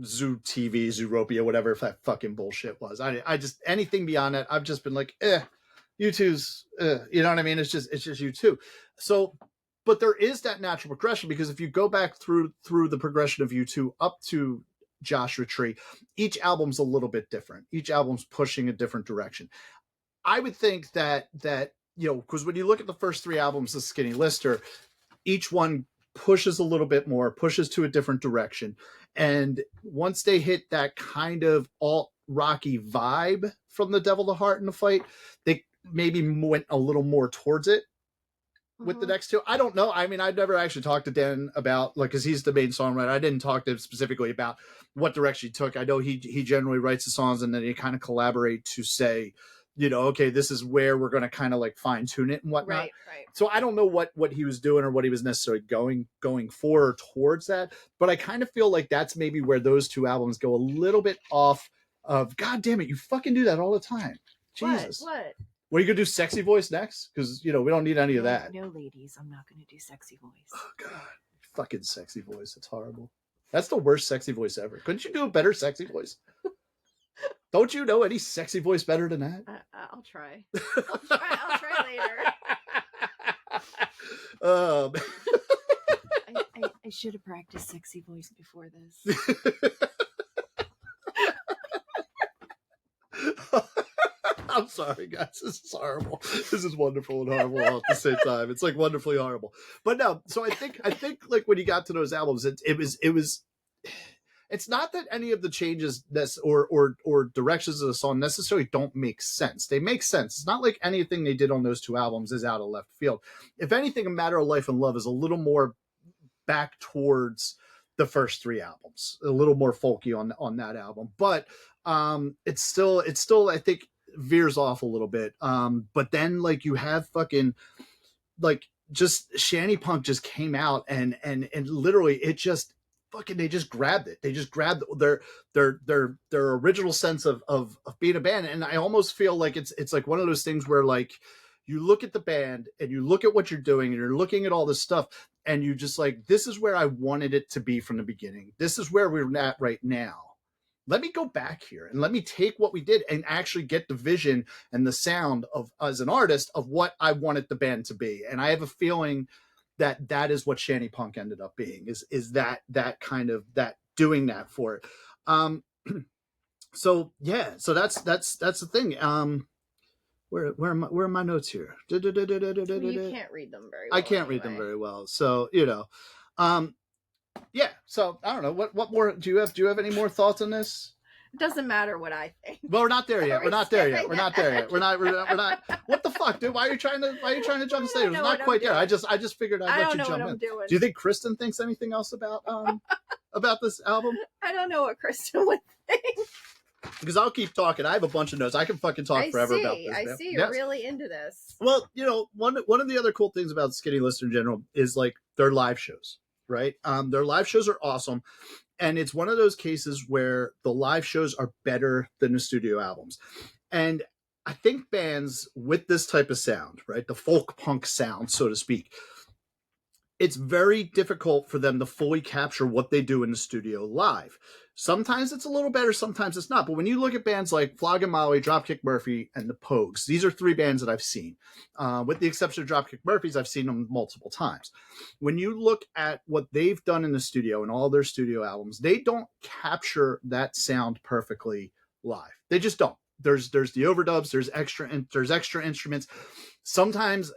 Zoo TV, Zootopia, whatever that fucking bullshit was. I just, anything beyond that, I've just been like, U2's, you know what I mean? It's just U2. So, but there is that natural progression, because if you go back through the progression of U2 up to Joshua Tree, each album's a little bit different. Each album's pushing a different direction. I would think that because when you look at the first three albums of Skinny Lister, each one pushes a little bit more, pushes to a different direction. And once they hit that kind of alt rocky vibe from The Devil, the Heart, and the Fight, they maybe went a little more towards it with the next two. I don't know. I mean, I've never actually talked to Dan about, like, because he's the main songwriter. I didn't talk to him specifically about what direction he took. I know he generally writes the songs, and then they kind of collaborate to say, okay, this is where we're going to kind of like fine tune it and whatnot. Right. So I don't know what he was doing or what he was necessarily going for or towards that, but I kind of feel like that's maybe where those two albums go a little bit off of. God damn it, you fucking do that all the time. Jesus. What? What are you gonna do? Sexy voice next? Because we don't need any of that. No, ladies, I'm not gonna do sexy voice. Oh God, fucking sexy voice. It's horrible. That's the worst sexy voice ever. Couldn't you do a better sexy voice? Don't you know any sexy voice better than that? I'll try. I'll try later. I should have practiced sexy voice before this. I'm sorry, guys. This is horrible. This is wonderful and horrible all at the same time. It's like wonderfully horrible. But no, so I think like when you got to those albums, it was. It's not that any of the changes or directions of the song necessarily don't make sense. They make sense. It's not like anything they did on those two albums is out of left field. If anything, A Matter of Life and Love is a little more back towards the first three albums, a little more folky on that album. But it's still I think veers off a little bit. But then like you have fucking like just Shanty Punk just came out and literally it just fucking, they just grabbed it. They just grabbed their original sense of being a band. And I almost feel like it's like one of those things where like you look at the band and you look at what you're doing and you're looking at all this stuff and you just like, this is where I wanted it to be from the beginning. This is where we're at right now. Let me go back here and let me take what we did and actually get the vision and the sound of, as an artist, of what I wanted the band to be. And I have a feeling that is what Shanty Punk ended up being, is that kind of that doing that for it. So yeah, so that's the thing. Where are my notes here? You can't read them very well. I can't read them very well. So, yeah. So I don't know what more do you have any more thoughts on this? It doesn't matter what I think. Well, we're not there yet. Are We're we not there yet. skipping We're not there yet. We're not. What the fuck, dude? Why are you trying to jump the stage? We're know not what quite I'm there. I doing. just figured I'd I let don't you know jump what in. I'm doing. Do you think Kristen thinks anything else about this album? I don't know what Kristen would think. Because I'll keep talking. I have a bunch of notes. I can fucking talk forever about this. I man. see. You're really into this. Well, you know, one of the other cool things about Skinny Lister in general is like their live shows, right? Their live shows are awesome. And it's one of those cases where the live shows are better than the studio albums. And I think bands with this type of sound, right, the folk punk sound, so to speak, it's very difficult for them to fully capture what they do in the studio live. Sometimes it's a little better, sometimes it's not. But when you look at bands like Flog and Molly, Dropkick Murphy, and the Pogues, these are three bands that I've seen. With the exception of Dropkick Murphys, I've seen them multiple times. When you look at what they've done in the studio and all their studio albums, they don't capture that sound perfectly live. They just don't. There's the overdubs, there's extra instruments. Sometimes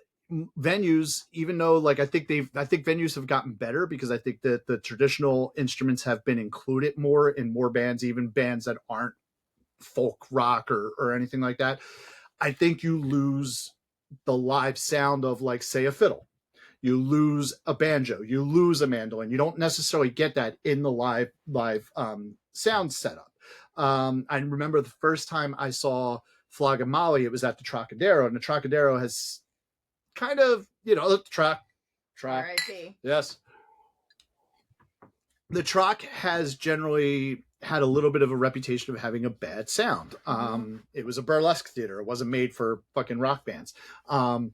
venues, even though like I think venues have gotten better because I think that the traditional instruments have been included more in more bands, even bands that aren't folk rock or anything like that. I think you lose the live sound of, like, say, a fiddle. You lose a banjo, you lose a mandolin. You don't necessarily get that in the live sound setup. I remember the first time I saw Flog and Molly, it was at the Trocadero, and the Trocadero has kind of, you know, the track. R.I.P. Yes. The Troc has generally had a little bit of a reputation of having a bad sound. It was a burlesque theater. It wasn't made for fucking rock bands. And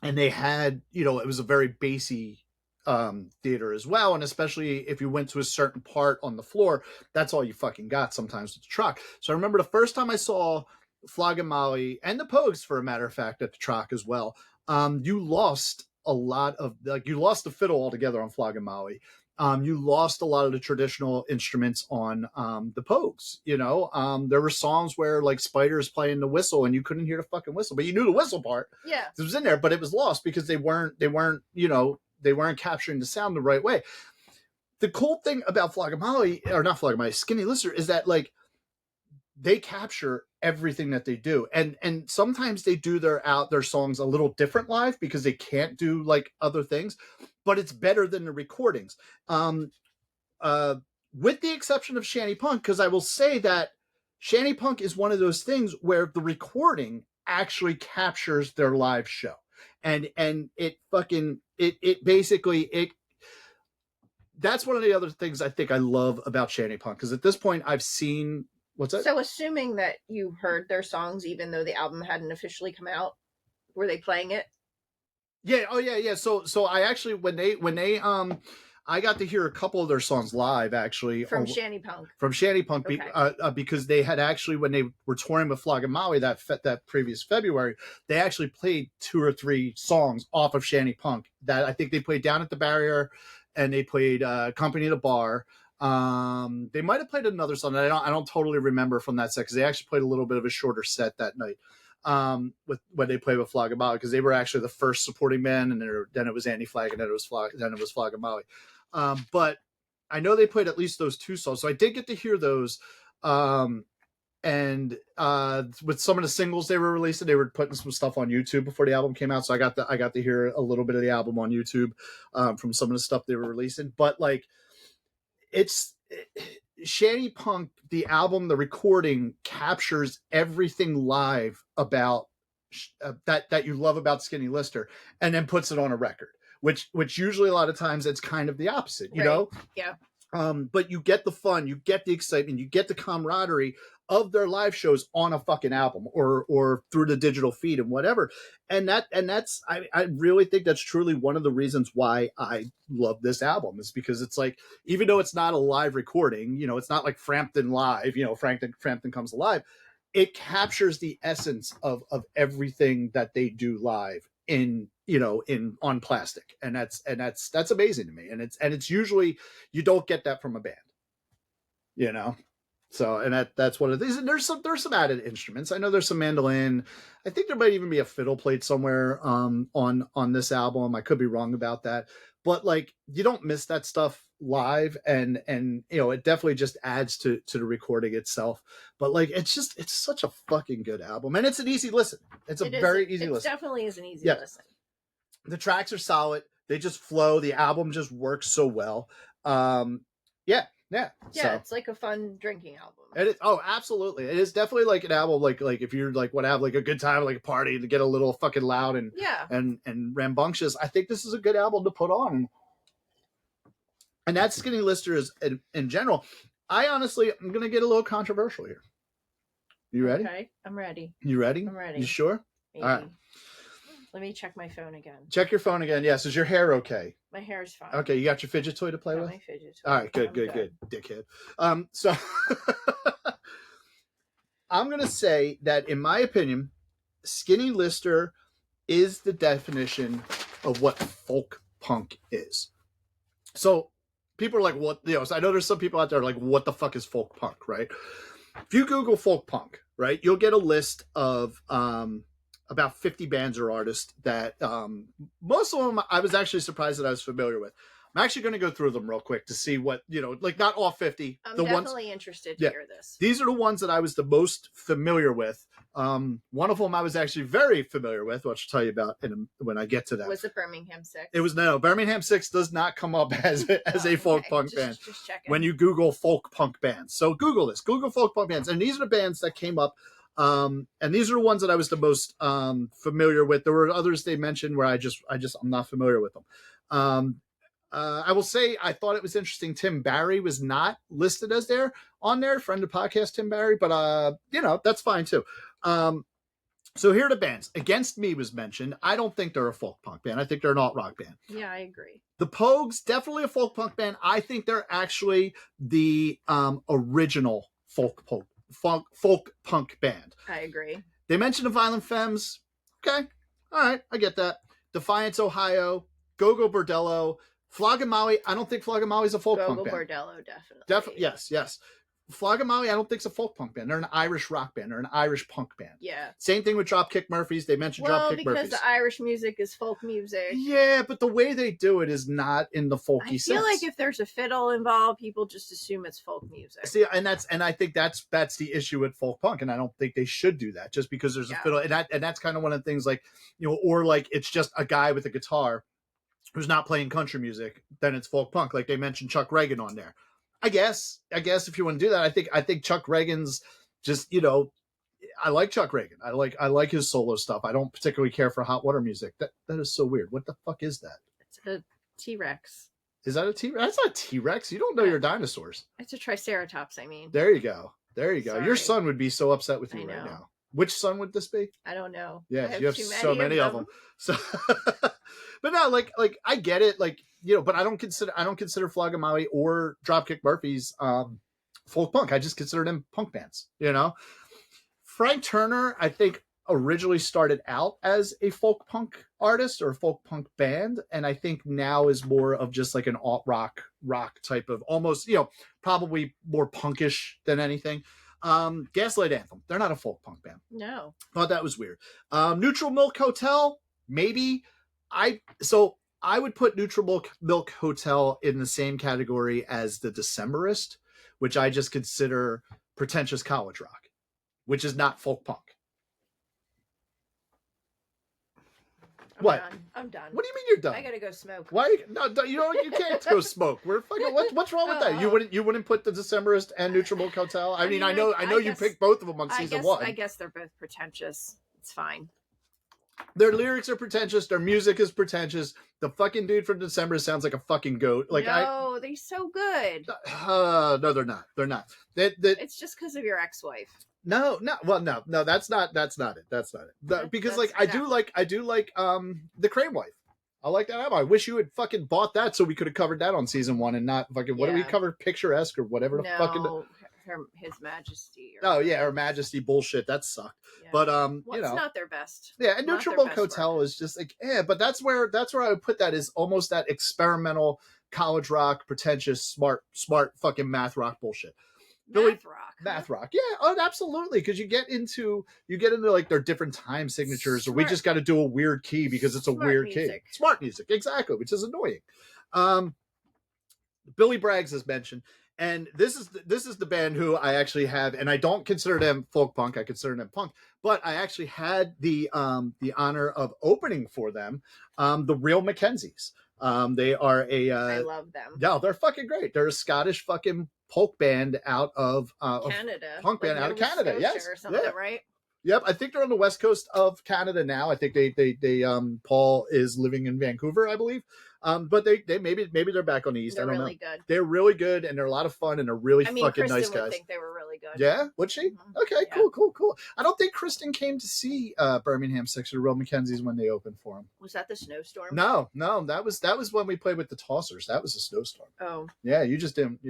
they had, you know, it was a very bassy theater as well. And especially if you went to a certain part on the floor, that's all you fucking got sometimes with the Troc. So I remember the first time I saw Flog and Molly, and the Pogues, for a matter of fact, at the Troc as well, you lost a lot of, like, you lost the fiddle altogether on Flog and Molly. You lost a lot of the traditional instruments on the Pogues. You know, there were songs where, like, Spider's playing the whistle and you couldn't hear the fucking whistle, but you knew the whistle part. Yeah, it was in there, but it was lost because they weren't you know, they weren't capturing the sound the right way. The cool thing about Flog and Molly, or not Flog and Molly, Skinny Lister, is that, like, they capture everything that they do, and sometimes they do their songs a little different live because they can't do, like, other things, but it's better than the recordings, with the exception of Shanty Punk, because I will say that Shanty Punk is one of those things where the recording actually captures their live show, and it fucking it basically that's one of the other things I think I love about Shanty Punk, because at this point I've seen. What's that? So assuming that you heard their songs, even though the album hadn't officially come out, were they playing it? Yeah. Oh yeah. So I actually, when they I got to hear a couple of their songs live, actually. From Shanty Punk. From Shanty Punk, Okay. Because they had actually, when they were touring with Flog and Molly that previous February, they actually played 2 or 3 songs off of Shanty Punk. That I think they played Down at the Barrier, and they played Company at the Bar. They might have played another song that I don't totally remember from that set, because they actually played a little bit of a shorter set that night. When they played with Flog and Molly, because they were actually the first supporting band, and then it was Andy Flag, and then it was Flog and Molly. But I know they played at least those 2 songs, so I did get to hear those. And with some of the singles they were releasing, they were putting some stuff on YouTube before the album came out, so I got to hear a little bit of the album on YouTube from some of the stuff they were releasing. But, like, Shanty Punk, the album, the recording captures everything live about that you love about Skinny Lister, and then puts it on a record, which usually a lot of times it's kind of the opposite, you know? Yeah. But you get the fun, you get the excitement, you get the camaraderie of their live shows on a fucking album or through the digital feed and whatever. And that's I really think that's truly one of the reasons why I love this album, is because it's like, even though it's not a live recording, you know, it's not like Frampton Live, you know, Frampton Comes Alive, it captures the essence of everything that they do live on plastic, and that's amazing to me, and it's usually, you don't get that from a band, you know. So, and that's what it is. And there's some added instruments. I know there's some mandolin. I think there might even be a fiddle played somewhere on this album. I could be wrong about that, but, like, you don't miss that stuff live, and it definitely just adds to the recording itself. But like it's such a fucking good album, and it's an easy listen. It's a very easy listen. It definitely is an easy Yeah. listen. The tracks are solid. They just flow. The album just works so well. Yeah. So, it's like a fun drinking album. it is. Oh, absolutely. It is definitely like an album. Like if you're like want to have like a good time, like a party, to get a little fucking loud and rambunctious. I think this is a good album to put on. And that Skinny Lister is in general. I honestly, I'm gonna get a little controversial here. You ready? Okay, I'm ready. You ready? I'm ready. You sure? Maybe. All right. Let me check my phone again. Check your phone again. Yes. Is your hair okay? My hair's fine. Okay. You got your fidget toy to play with? My fidget toy. All right, good, dickhead. So I'm gonna say that, in my opinion, Skinny Lister is the definition of what folk punk is. So people are like, "What?" So I know there's some people out there like, "What the fuck is folk punk?" Right? If you Google folk punk, right, you'll get a list of about 50 bands or artists that most of them I was actually surprised that I was familiar with. I'm actually going to go through them real quick to see what, like not all 50. I'm the definitely ones, interested to hear this. These are the ones that I was the most familiar with. One of them I was actually very familiar with, which I'll tell you about when I get to that. Was it Birmingham 6? It was Birmingham 6 does not come up as a folk punk band just checking. when you Google folk punk bands. So Google this, Google folk punk bands. And these are the bands that came up. And these are the ones that I was the most familiar with. There were others they mentioned where I'm not familiar with them. I will say I thought it was interesting. Tim Barry was not listed as on there, friend of the podcast, Tim Barry, but that's fine too. So here are the bands. Against Me was mentioned. I don't think they're a folk punk band. I think they're an alt rock band. Yeah, I agree. The Pogues, definitely a folk punk band. I think they're actually the original folk punk band. I agree. They mentioned the Violent Femmes. Okay. All right. I get that. Defiance, Ohio. Go-Go Bordello. Flogging Maui. I don't think Flogging Maui is a folk punk band. Go-Go Bordello, definitely. Yes. Flogging Maui, I don't think it's a folk punk band. They're an Irish rock band. They're an Irish punk band. Yeah. Same thing with Dropkick Murphys. They mentioned Dropkick Murphys. Well, because the Irish music is folk music. Yeah, but the way they do it is not in the folky sense. I feel like if there's a fiddle involved, people just assume it's folk music. See, and I think that's the issue with folk punk, and I don't think they should do that just because there's a fiddle, and that's kind of one of the things, like, or like it's just a guy with a guitar who's not playing country music, then it's folk punk. Like they mentioned Chuck Reagan on there. I guess if you want to do that, I think Chuck Reagan's just, I like Chuck Reagan. I like his solo stuff. I don't particularly care for hot water music. That is so weird. What the fuck is that? It's a T-Rex. Is that a T-Rex? That's not a T-Rex. You don't know your dinosaurs. It's a Triceratops, I mean. There you go. Sorry. Your son would be so upset with you right now. Which son would this be? I don't know. Yes, you have so many of them. So, but no, like I get it, like, but I don't consider Flogging Maui or Dropkick Murphys folk punk. I just consider them punk bands. Frank Turner, I think, originally started out as a folk punk artist or a folk punk band, and I think now is more of just like an alt rock type of, almost, probably more punkish than anything. Gaslight Anthem, they're not a folk punk band. No. Thought that was weird. Neutral Milk Hotel, maybe. I would put Neutral Milk Hotel in the same category as the Decemberist, which I just consider pretentious college rock, which is not folk punk. I'm done. What do you mean you're done? I gotta go smoke. Why? No, you can't go smoke. We're fucking. What's wrong with that? You wouldn't put the Decemberist and Neutral Milk Hotel. I mean, I know you picked both of them on season 1. I guess they're both pretentious. It's fine. Their lyrics are pretentious. Their music is pretentious. The fucking dude from December sounds like a fucking goat. Like, no, they're so good. No, they're not. They're not. It's just because of your ex-wife. No. That's not it. Because I do like The Crane Wife. I like that album. I wish you had fucking bought that so we could have covered that on season 1 and not fucking, what do we cover? Picturesque or whatever the fucking. His Majesty. Her Majesty bullshit. That sucked. Yeah. But it's not their best. Yeah, and Neutral Milk Hotel is just like, but that's where I would put that, is almost that experimental college rock, pretentious, smart fucking math rock bullshit. Math rock. Yeah, absolutely. Because you get into like their different time signatures, or we just got to do a weird key because it's a weird key. Smart music, exactly, which is annoying. Billy Braggs is mentioned. And this is the band who I actually have, and I don't consider them folk punk. I consider them punk, but I actually had the honor of opening for them, the Real Mackenzies. They are I love them. yeah, they're fucking great. They're a Scottish fucking folk band out of Canada, punk band out of Canada. Scotia Yes, or something, yeah. right? Yep, I think they're on the west coast of Canada now. I think they Paul is living in Vancouver, I believe. But they maybe they're back on the east. They're I don't really know. good. They're really good, and they're a lot of fun, and they're really fucking Kristen nice would guys. think they were really good. Yeah, would she? Mhm. Okay, Yeah. cool. I don't think Kristen came to see Birmingham 6 or Real Mackenzies when they opened for him. Was that the snowstorm? No, that was when we played with the Tossers. That was a snowstorm. Oh, Yeah, you just didn't.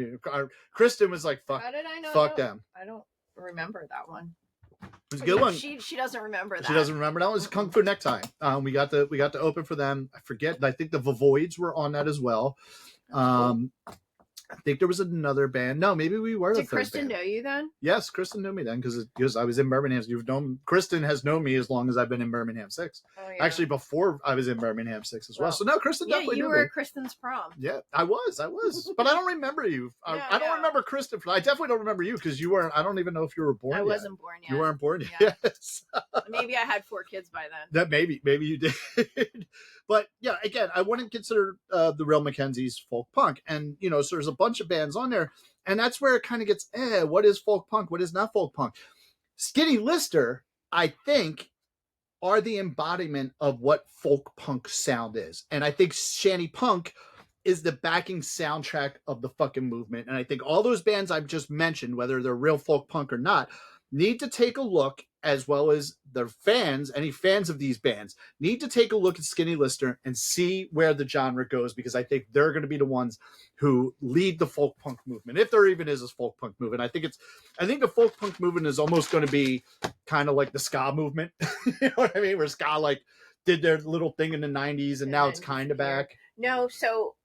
Kristen was like, "Fuck, how did I know? fuck them." I don't remember that one. It was a good one. She doesn't remember that. She doesn't remember. That was Kung Fu Necktie. We got to open for them. I forget. I think the Voids were on that as well. I think there was another band. No, maybe we were the Did third Kristen band. know you then? Yes, Kristen knew me then because I was in Birmingham. You've known Kristen has known me as long as I've been in Birmingham 6. Oh, yeah. Actually, before I was in Birmingham 6 as well. So no, Kristen yeah, definitely you knew were me. at Kristen's prom. Yeah, I was, but I don't remember you. I don't remember Kristen. I definitely don't remember you because you weren't. I don't even know if you were born. I yet. wasn't born yet. You weren't born yet. Yeah. Yes. Maybe I had 4 kids by then. That maybe you did. But yeah, again, I wouldn't consider the Real Mackenzies folk punk, and so there's a bunch of bands on there, and that's where it kind of gets. What is folk punk? What is not folk punk? Skinny Lister, I think, are the embodiment of what folk punk sound is, and I think Shanty Punk is the backing soundtrack of the fucking movement. And I think all those bands I've just mentioned, whether they're real folk punk or not, need to take a look, as well as their fans, any fans of these bands, need to take a look at Skinny Lister and see where the genre goes, because I think they're going to be the ones who lead the folk punk movement, if there even is a folk punk movement. I think the folk punk movement is almost going to be kind of like the ska movement. You know what I mean? Where ska did their little thing in the 90s, and now it's kind of back. No, so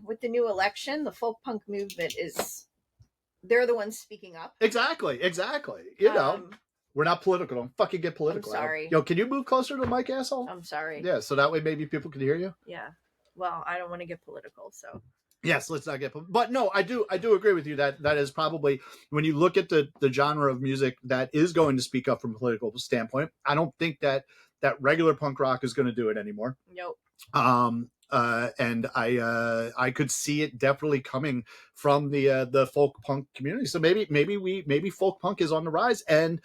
with the new election, the folk punk movement they're the ones speaking up. Exactly. We're not political. Don't fucking get political. I'm sorry. Yo, can you move closer to the mic, asshole? I'm sorry. Yeah, so that way maybe people can hear you. Yeah. Well, I don't want to get political, so. Yes, let's not get. But no, I do agree with you that is probably, when you look at the genre of music that is going to speak up from a political standpoint, I don't think that regular punk rock is going to do it anymore. Nope. And I could see it definitely coming from the folk punk community. So maybe folk punk is on the rise, and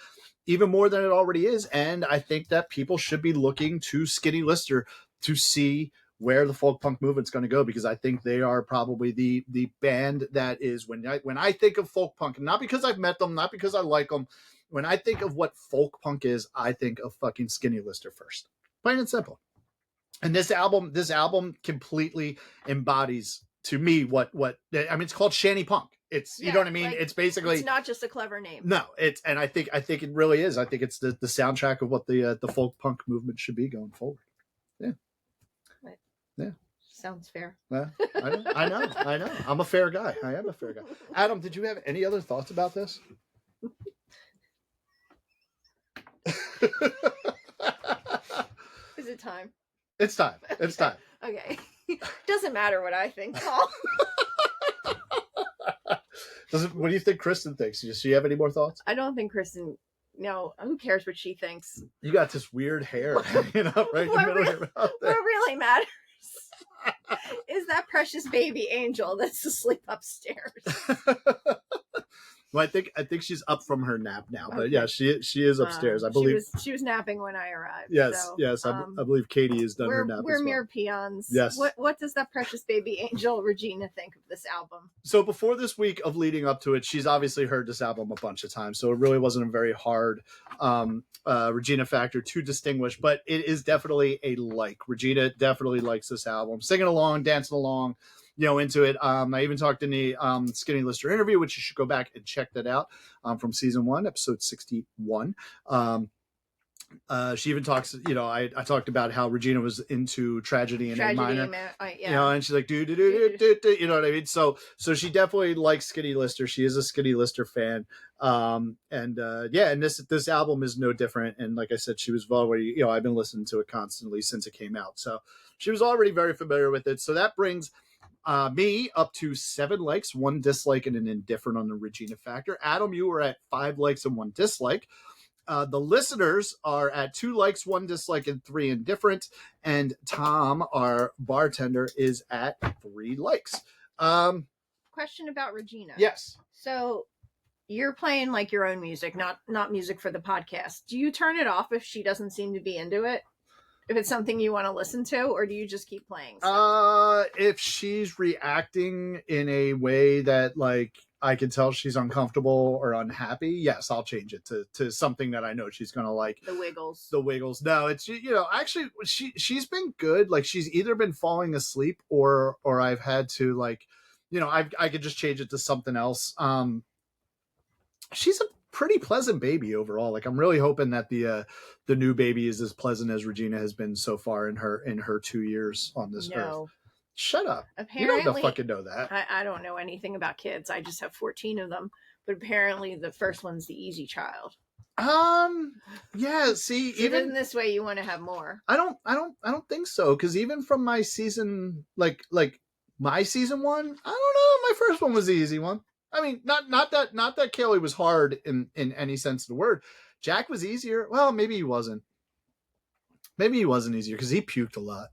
even more than it already is. And I think that people should be looking to Skinny Lister to see where the folk punk movement's going to go, because I think they are probably the band that is, when I think of folk punk, not because I've met them, not because I like them, when I think of what folk punk is, I think of fucking Skinny Lister first, plain and simple. And this album completely embodies, to me, what I mean. It's called Shanty Punk. It's, you know what I mean? Like, it's basically, it's not just a clever name. No, and I think it really is. I think it's the soundtrack of what the folk punk movement should be going forward. Yeah. Right. Yeah. Sounds fair. Yeah, I know. I'm a fair guy. I am a fair guy. Adam, did you have any other thoughts about this? Is it time? It's time. Okay. Doesn't matter what I think, Paul. What do you think Kristen thinks? Do you have any more thoughts? I don't think Kristen. No, who cares what she thinks? You got this weird hair hanging up right in the middle of your mouth there. What really matters is that precious baby angel that's asleep upstairs. Well, I think she's up from her nap now, but Okay. yeah, she is upstairs. I believe she was napping when I arrived. Yes, so, yes. I believe Katie has done her nap. We're as well. mere peons. Yes. What does that precious baby angel Regina think of this album? So before this week of leading up to it, she's obviously heard this album a bunch of times, so it really wasn't a very hard Regina factor to distinguish, but it is definitely a like. Regina definitely likes this album, singing along, dancing along, into it. I even talked in the Skinny Lister interview, which you should go back and check that out, from season 1, episode 61. She even talks, I talked about how Regina was into Tragedy in A minor, yeah. and she's like, do, you know what I mean? So she definitely likes Skinny Lister. She is a Skinny Lister fan. And this album is no different. And like I said, she was already, I've been listening to it constantly since it came out. So she was already very familiar with it. So that brings Me up to 7 likes, 1 dislike, and an indifferent on the Regina factor. Adam, you were at 5 likes and 1 dislike. The listeners are at 2 likes, 1 dislike, and 3 indifferent. And Tom, our bartender, is at 3 likes. Question about Regina. Yes. So you're playing like your own music, not music for the podcast. Do you turn it off if she doesn't seem to be into it? If it's something you want to listen to, or do you just keep playing stuff? If she's reacting in a way that like I can tell she's uncomfortable or unhappy, yes, I'll change it to something that I know she's gonna like. The Wiggles. The Wiggles. No, it's actually she's been good. Like she's either been falling asleep or I've had to like, I could just change it to something else. She's a pretty pleasant baby overall. Like I'm really hoping that the new baby is as pleasant as Regina has been so far in her 2 years on this earth. Shut up. Apparently, you don't fucking know that. I don't know anything about kids. I just have 14 of them. But apparently the first one's the easy child. Yeah, see, so even this way you want to have more. I don't think so, because even from my season like my season 1, I don't know, my first one was the easy one. I mean, not that Kaylee was hard in any sense of the word. Jack was easier. Well, maybe he wasn't. Maybe he wasn't easier because he puked a lot.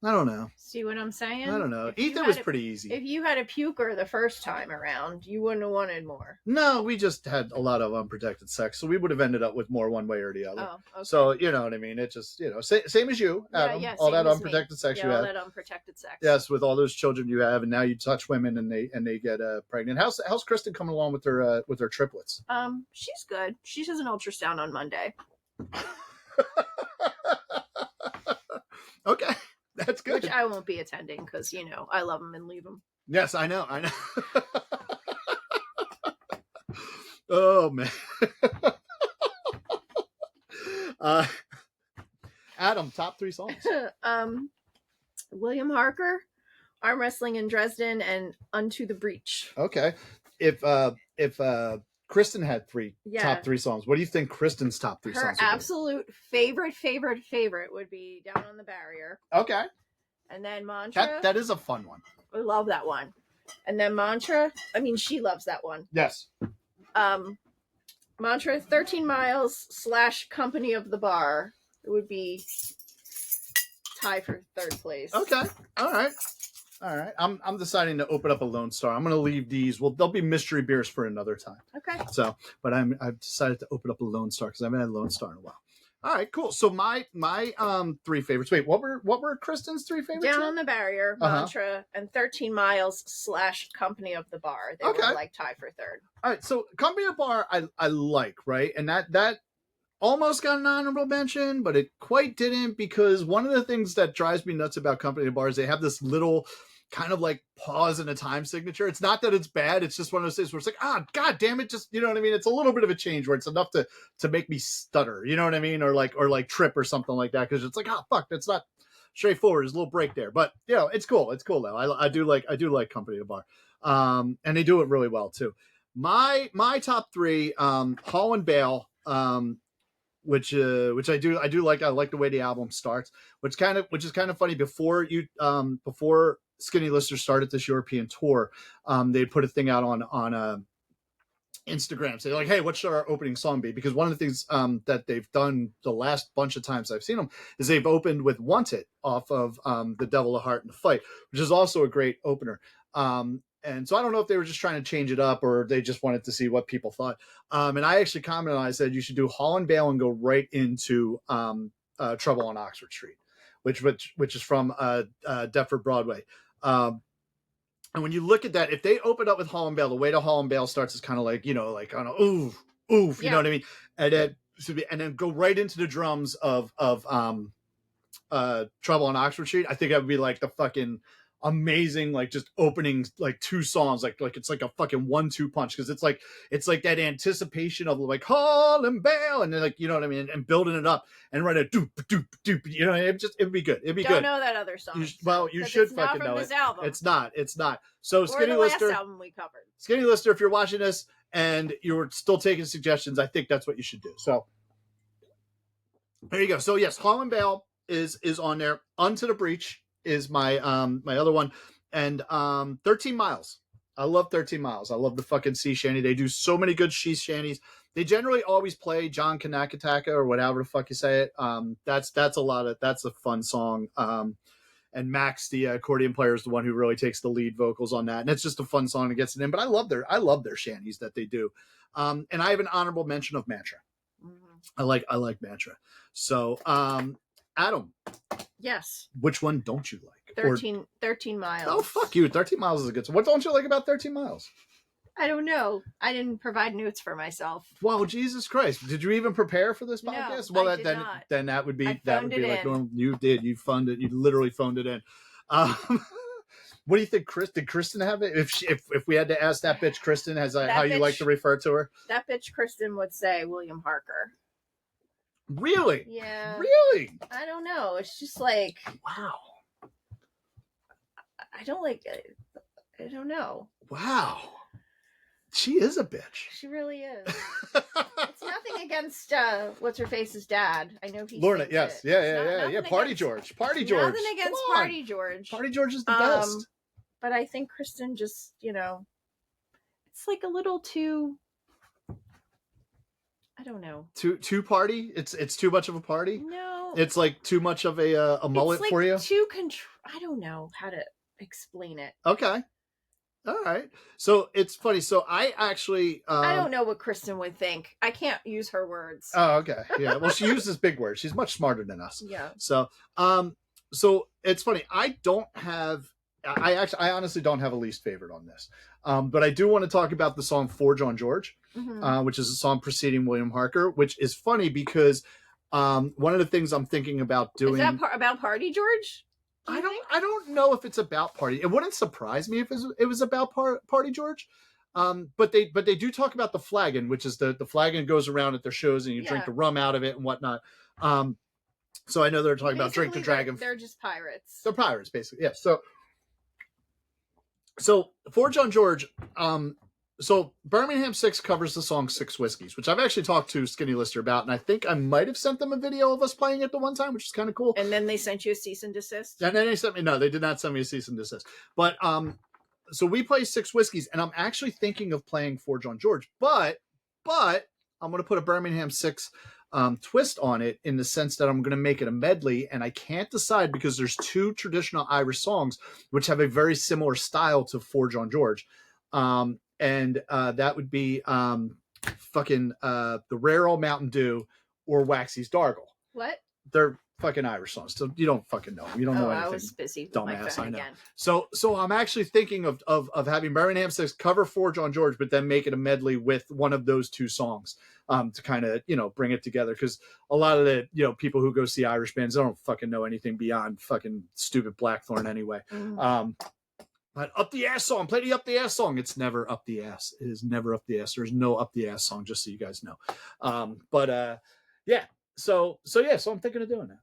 I don't know. See what I'm saying? I don't know. Ethan was pretty easy. If you had a puker the first time around, you wouldn't have wanted more. No, we just had a lot of unprotected sex, so we would have ended up with more one way or the other. Oh, okay. So, you know what I mean? It just, same as you, Adam. Yeah, all that unprotected sex you have. all that unprotected sex. Yes, with all those children you have, and now you touch women and they get pregnant. How's Kristen coming along with her triplets? She's good. She has an ultrasound on Monday. Okay. That's good. Which I won't be attending because, I love them and leave them. Yes, I know. Oh, man. Adam, top 3 songs. William Harker, Arm Wrestling in Dresden, and Unto the Breach. Okay. If Kristen had top 3 songs, what do you think Kristen's top 3 songs would be? Her absolute favorite would be Down on the Barrier. Okay. And then Mantra. That is a fun one. I love that one. And then Mantra. I mean, she loves that one. Yes. Mantra, 13 Miles / Company of the Bar. It would be tie for 3rd place. Okay. All right. I'm deciding to open up a Lone Star. I'm going to leave these. Well, they'll be mystery beers for another time. Okay. So, but I've decided to open up a Lone Star because I haven't had a Lone Star in a while. All right, cool. So my 3 favorites. Wait, what were Kristen's 3 favorites? Down on the Barrier, Mantra, and 13 Miles / Company of the Bar. They were like tie for 3rd. All right, so Company of the Bar I like, right? And that almost got an honorable mention, but it quite didn't, because one of the things that drives me nuts about Company of the Bar is they have this little kind of like pause in a time signature. It's not that it's bad. It's just one of those things where it's like, God damn it. Just, you know what I mean? It's a little bit of a change where it's enough to make me stutter, you know what I mean? Or like trip or something like that. Cause it's like, fuck, that's not straightforward. There's a little break there, but it's cool. It's cool though. I do like Company of the Bar. And they do it really well too. My top 3, Hall and Bale, which I do like. I like the way the album starts, which is kind of funny. Before Skinny Lister started this European tour, they put a thing out on Instagram saying like, hey, what should our opening song be? Because one of the things that they've done the last bunch of times I've seen them is they've opened with Want It off of The Devil, a Heart, and a Fight, which is also a great opener. And so I don't know if they were just trying to change it up or they just wanted to see what people thought. And I actually commented on, I said, you should do Hall and Bale and go right into Trouble on Oxford Street, which is from Deptford Broadway. And when you look at that, if they open up with Hall and Bale, the way the Hall and Bale starts is kind of like, like on a oof, you know what I mean? And then go right into the drums of Trouble on Oxford Street. I think that would be like the fucking amazing, like just opening like 2 songs, like it's like a fucking 1-2 punch, because it's like that anticipation of like Hall and Bale, and then like, you know what I mean, and building it up and right a doop doop doop, you know, it'd be good. It'd be Don't good. know that other song. You should fucking know it. Album. It's not. So or Skinny the Lister, last album we covered. Skinny Lister, if you're watching this and you're still taking suggestions, I think that's what you should do. So there you go. So yes, Hall and Bale is on there. Unto the Breach is my my other one. And 13 Miles. I love 13 Miles. I love the fucking sea shanty. They do so many good sea shanties. They generally always play John Kanakataka or whatever the fuck you say it. That's a fun song. And Max, the accordion player, is the one who really takes the lead vocals on that. And it's just a fun song that gets it in. But I love their shanties that they do. And I have an honorable mention of Mantra. I like Mantra. So Adam. Yes. Which one don't you like? 13 Miles. Oh, fuck you. 13 Miles is a good song. What don't you like about 13 Miles? I don't know. I didn't provide notes for myself. Wow, Jesus Christ. Did you even prepare for this podcast? No, Well, I did not. Then that would be I like, well, you did. You literally phoned it in. What do you think, Chris? Did Kristen have it? If we had to ask that bitch Kristen, how you like to refer to her? That bitch Kristen would say William Harker. Really? Yeah. Really? I don't know. It's just like, wow. I don't like it. I don't know. Wow. She is a bitch. She really is. It's nothing against what's her face's dad. I know he's Lorna, yes. Yeah. Party George. Nothing against Party George. Party George is the best. But I think Kristen just, it's like a little too, I don't know. Too party? It's too much of a party? No. It's like too much of a mullet like for you? I don't know how to explain it. Okay. All right. So it's funny. So I actually I don't know what Kristen would think. I can't use her words. Oh, okay. Yeah. Well, she uses big words. She's much smarter than us. Yeah. So so it's funny. I honestly don't have a least favorite on this. But I do want to talk about the song Forge on George, which is a song preceding William Harker, which is funny because one of the things I'm thinking about doing. Is that about Party George? I don't know if it's about Party. It wouldn't surprise me if it was about Party George. But they do talk about the flagon, which is the flagon goes around at their shows and you drink the rum out of it and whatnot. So I know they're talking about Drink the Dragon. They're just pirates. They're pirates, basically. Yeah. So Forge on George. So Birmingham 6 covers the song Six Whiskeys, which I've actually talked to Skinny Lister about, and I think I might have sent them a video of us playing it the one time, which is kind of cool. And then they sent you a cease and desist? And then they did not send me a cease and desist. But so we play Six Whiskeys, and I'm actually thinking of playing Forge on George, but I'm going to put a Birmingham 6 twist on it in the sense that I'm going to make it a medley, and I can't decide because there's two traditional Irish songs which have a very similar style to Forge on George. And that would be fucking the Rare Old Mountain Dew or Waxy's Dargle. What? They're fucking Irish songs, so you don't fucking know. You don't know anything. I was busy with dumbass, my phone I know. again. So I'm actually thinking of having Birmingham 6 cover Forge on George, but then make it a medley with one of those two songs to kind of bring it together, because a lot of the people who go see Irish bands, they don't fucking know anything beyond fucking stupid Blackthorn anyway. But Up the Ass song, play the Up the Ass song. It's never up the ass. It is never up the ass. There's no Up the Ass song, just so you guys know. Yeah. So I'm thinking of doing that.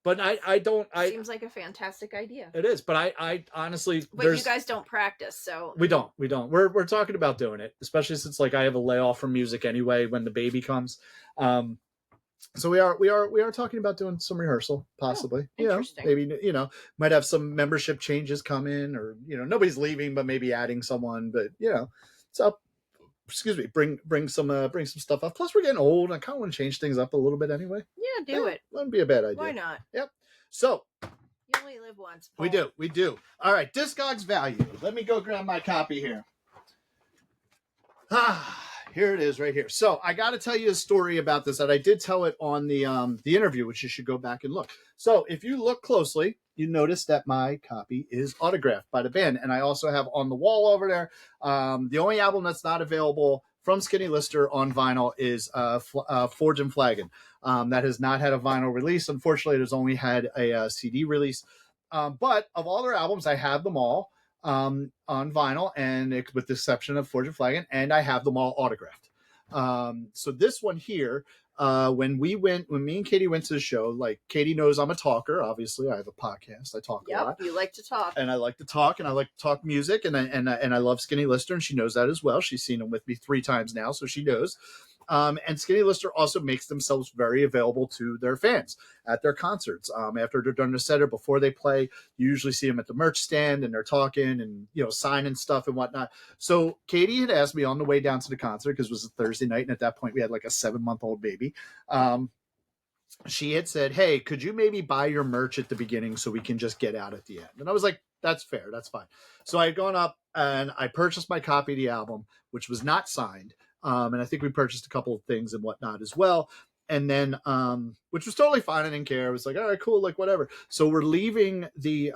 But I don't. Seems like a fantastic idea. It is, but I honestly. But you guys don't practice, so. We don't. We're talking about doing it, especially since I have a layoff from music anyway when the baby comes. So we are talking about doing some rehearsal, possibly. Interesting. Maybe might have some membership changes come in, or nobody's leaving, but maybe adding someone. But so excuse me, bring some stuff up. Plus, we're getting old, and I kind of want to change things up a little bit anyway. Yeah, do it. Wouldn't be a bad idea. Why not? Yep. So you only live once, Paul. we do. All right, Discogs value. Let me go grab my copy here. Here it is right here. So I got to tell you a story about this that I did tell it on the interview, which you should go back and look. So if you look closely, you notice that my copy is autographed by the band. And I also have on the wall over there, the only album that's not available from Skinny Lister on vinyl is Forge and Flagon. That has not had a vinyl release. Unfortunately, it has only had a CD release. But of all their albums, I have them all on vinyl, and with the exception of Forge and Flagon, and I have them all autographed. So this one here, when me and Katie went to the show, Katie knows I'm a talker. Obviously, I have a podcast. I talk a lot. You like to talk, and I like to talk, and I like to talk music, and I love Skinny Lister, and she knows that as well. She's seen him with me 3 times now, so she knows. And Skinny Lister also makes themselves very available to their fans at their concerts. After they're done their set or before they play, you usually see them at the merch stand and they're talking and, signing stuff and whatnot. So Katie had asked me on the way down to the concert, because it was a Thursday night, and at that point we had like a 7-month-old baby. She had said, hey, could you maybe buy your merch at the beginning so we can just get out at the end? And I was like, that's fair. That's fine. So I had gone up and I purchased my copy of the album, which was not signed. And I think we purchased a couple of things and whatnot as well. And then, which was totally fine. I didn't care. I was like, all right, cool. Like whatever. So we're leaving the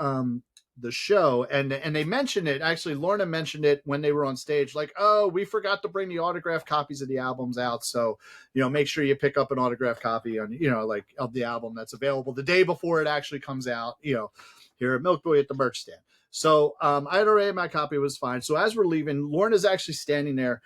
show, and they mentioned it. Actually, Lorna mentioned it when they were on stage, like, oh, we forgot to bring the autographed copies of the albums out. So, make sure you pick up an autographed copy on, like of the album that's available the day before it actually comes out, here at Milk Boy at the merch stand. So I had already had my copy. It was fine. So as we're leaving, Lorna's actually standing there,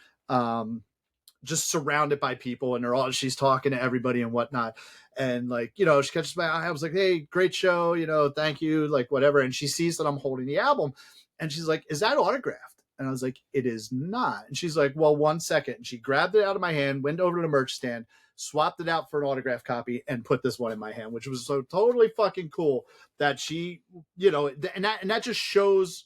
just surrounded by people, and she's talking to everybody and whatnot. And like, she catches my eye. I was like, hey, great show, thank you, like whatever. And she sees that I'm holding the album, and she's like, is that autographed? And I was like, it is not. And she's like, well, 1 second. And she grabbed it out of my hand, went over to the merch stand, swapped it out for an autographed copy, and put this one in my hand, which was so totally fucking cool that she, and that just shows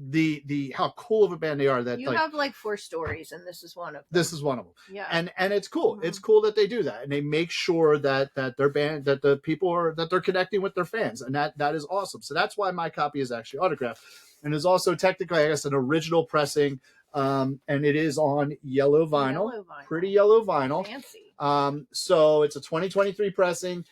the how cool of a band they are. That you have like 4 stories, and this is one of them. This is one of them. Yeah, and it's cool. Mm-hmm. It's cool that they do that, and they make sure that their band, that the people are, that they're connecting with their fans, and that is awesome. So that's why my copy is actually autographed, and is also technically, I guess, an original pressing. And it is on yellow vinyl, pretty yellow vinyl. Fancy. So it's a 2023 pressing.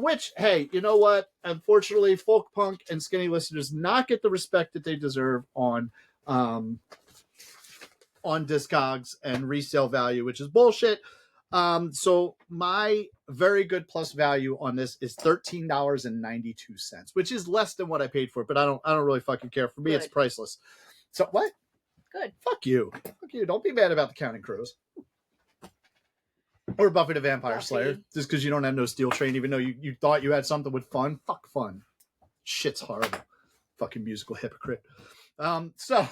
Which, hey, you know what? Unfortunately, folk punk and Skinny Lister does not get the respect that they deserve on Discogs and resale value, which is bullshit. So my very good plus value on this is $13.92, which is less than what I paid for it, but I don't really fucking care. For me, It's priceless. So what? Good. Fuck you. Don't be mad about the Counting Crows. Or Buffy the Vampire Slayer, just because you don't have no Steel Train, even though you thought you had something with fun. Fuck fun. Shit's horrible. Fucking musical hypocrite. So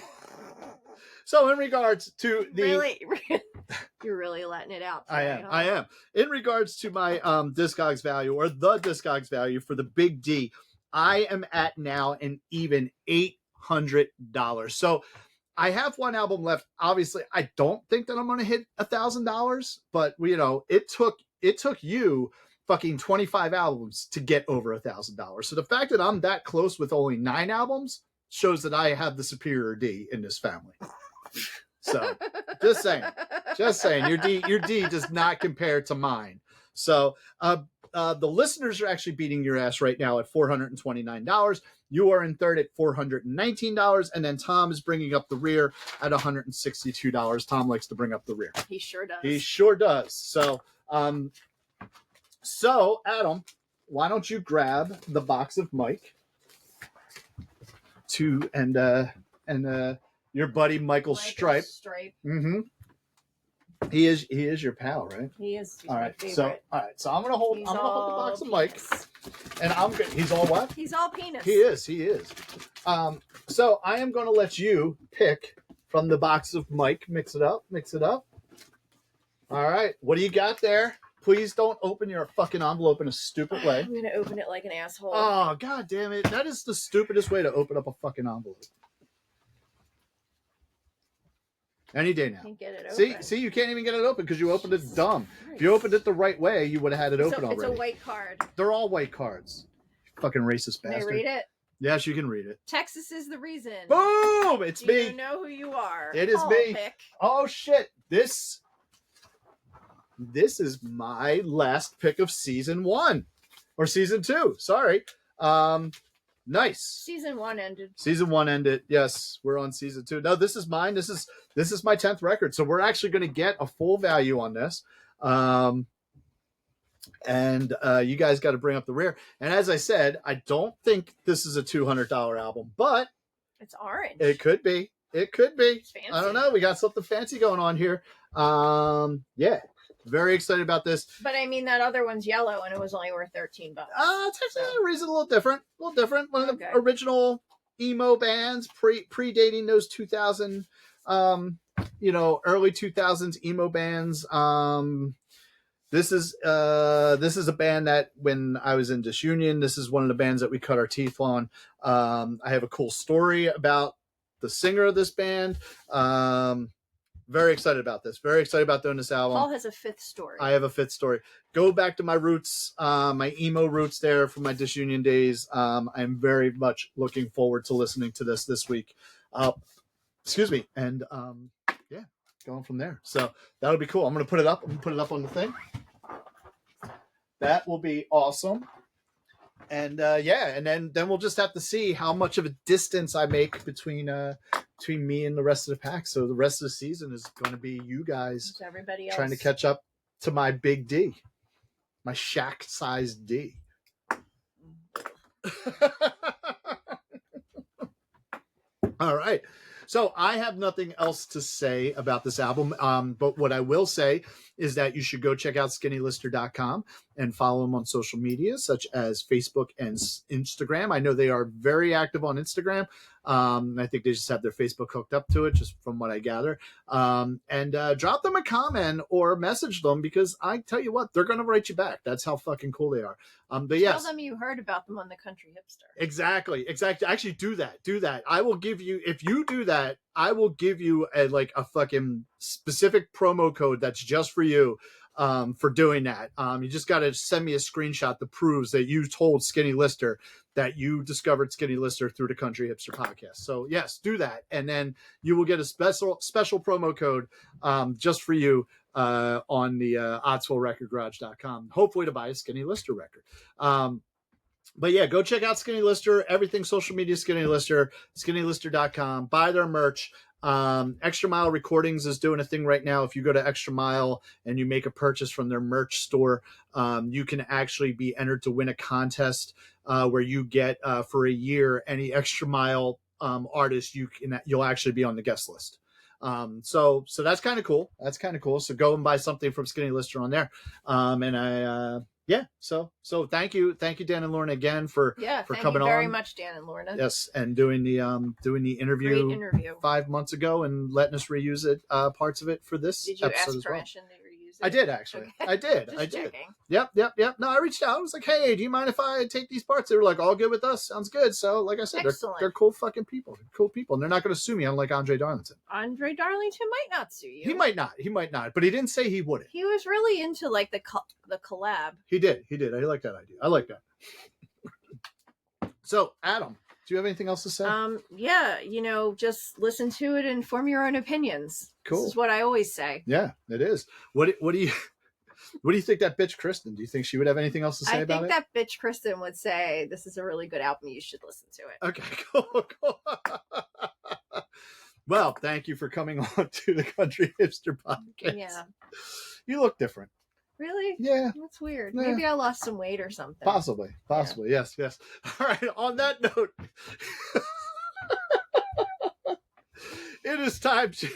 in regards to the... Really? You're really letting it out today, I am. In regards to my Discogs value, or the Discogs value for the Big D, I am at now an even $800. So I have one album left. Obviously, I don't think that I'm going to hit $1,000, but it took you fucking 25 albums to get over $1,000. So the fact that I'm that close with only 9 albums shows that I have the superior D in this family. So just saying, your D does not compare to mine. So the listeners are actually beating your ass right now at $429. You are in third at $419, and then Tom is bringing up the rear at $162. Tom likes to bring up the rear. He sure does. He sure does. So, Adam, why don't you grab the box of Mike and your buddy Michael Stripe. Mm-hmm. He is your pal, right? He is. He's all right. My favorite. So I'm gonna hold the box of Mike, and I'm good. He's all what? He's all penis. He is. So I am gonna let you pick from the box of Mike. Mix it up. All right. What do you got there? Please don't open your fucking envelope in a stupid way. I'm gonna open it like an asshole. Oh, god damn it! That is the stupidest way to open up a fucking envelope. Any day now. Can't get it open. See, you can't even get it open because you opened it dumb. If you opened it the right way, you would have had it open already. It's a white card. They're all white cards. Fucking racist bastard. Can I read it? Yes, you can read it. Texas is the reason. Boom! It's Do me. You know who you are. It is me. Pick. Oh shit! This is my last pick of season 1 or season 2. Sorry. Nice. Season 1 ended. Season 1 ended. Yes, we're on season 2. No, this is mine. This is my 10th record. So we're actually going to get a full value on this. And you guys got to bring up the rear. And as I said, I don't think this is a $200 album, but it's orange. It could be. It's fancy. I don't know. We got something fancy going on here. Yeah. Very excited about this. But I mean, that other one's yellow, and it was only worth $13. Texas is a reason a little different. One of the original emo bands, predating those 2000 early 2000s emo bands. This is a band that when I was in Disunion, this is one of the bands that we cut our teeth on. I have a cool story about the singer of this band. Very excited about this. Very excited about doing this album. Paul has a fifth story. I have a fifth story. Go back to my roots, my emo roots there from my Disunion days. I'm very much looking forward to listening to this week. Excuse me. And yeah, going from there. So that'll be cool. I'm going to put it up. I'm going to put it up on the thing. That will be awesome. And yeah, and then we'll just have to see how much of a distance I make between me and the rest of the pack. So the rest of the season is going to be you guys Everybody else trying to catch up to my big D, my Shaq-sized D. All right. So I have nothing else to say about this album, but what I will say is that you should go check out skinnylister.com and follow them on social media, such as Facebook and Instagram. I know they are very active on Instagram. I think they just have their Facebook hooked up to it, just from what I gather. And drop them a comment or message them, because I tell you what, they're going to write you back. That's how fucking cool they are. But yes. Tell them you heard about them on the Country Hipster. Exactly. Actually, do that. I will give you, if you do that, I will give you a fucking specific promo code that's just for you for doing that. You just got to send me a screenshot that proves that you told Skinny Lister that you discovered Skinny Lister through the Country Hipster podcast. So yes, do that. And then you will get a special promo code just for you on the OttsvilleRecordGarage.com, hopefully to buy a Skinny Lister record. But yeah, go check out Skinny Lister. Everything social media, Skinny Lister, skinnylister.com. Buy their merch. Extra Mile Recordings is doing a thing right now. If you go to Extra Mile and you make a purchase from their merch store, you can actually be entered to win a contest where you get for a year any Extra Mile artist you'll actually be on the guest list. So that's kind of cool. So go and buy something from Skinny Lister on there. Yeah. So thank you, Dan and Lorna, again for coming on. Very much, Dan and Lorna. Yes, and doing the interview, Great interview 5 months ago, and letting us reuse it, parts of it for this. Did you episode ask as well. permission to reuse it? I did, actually. Okay. I did. Just I did. checking. Yep. No, I reached out. I was like, hey, do you mind if I take these parts? They were like, all good with us. Sounds good. So, like I said, they're cool fucking people. They're cool people. And they're not going to sue me, unlike Andre Darlington. Andre Darlington might not sue you. He might not. But he didn't say he wouldn't. He was really into like the collab. He did. I like that idea. I like that. So, Adam, do you have anything else to say? Yeah, just listen to it and form your own opinions. Cool. This is what I always say. Yeah, it is. What do you think that bitch Kristen? Do you think she would have anything else to say about it? I think that bitch Kristen would say this is a really good album. You should listen to it. Okay, cool. Well, thank you for coming on to the Country Hipster podcast. Yeah. You look different. Really? Yeah. That's weird. Yeah. Maybe I lost some weight or something. Possibly. Yeah. Yes. All right. On that note, it is time to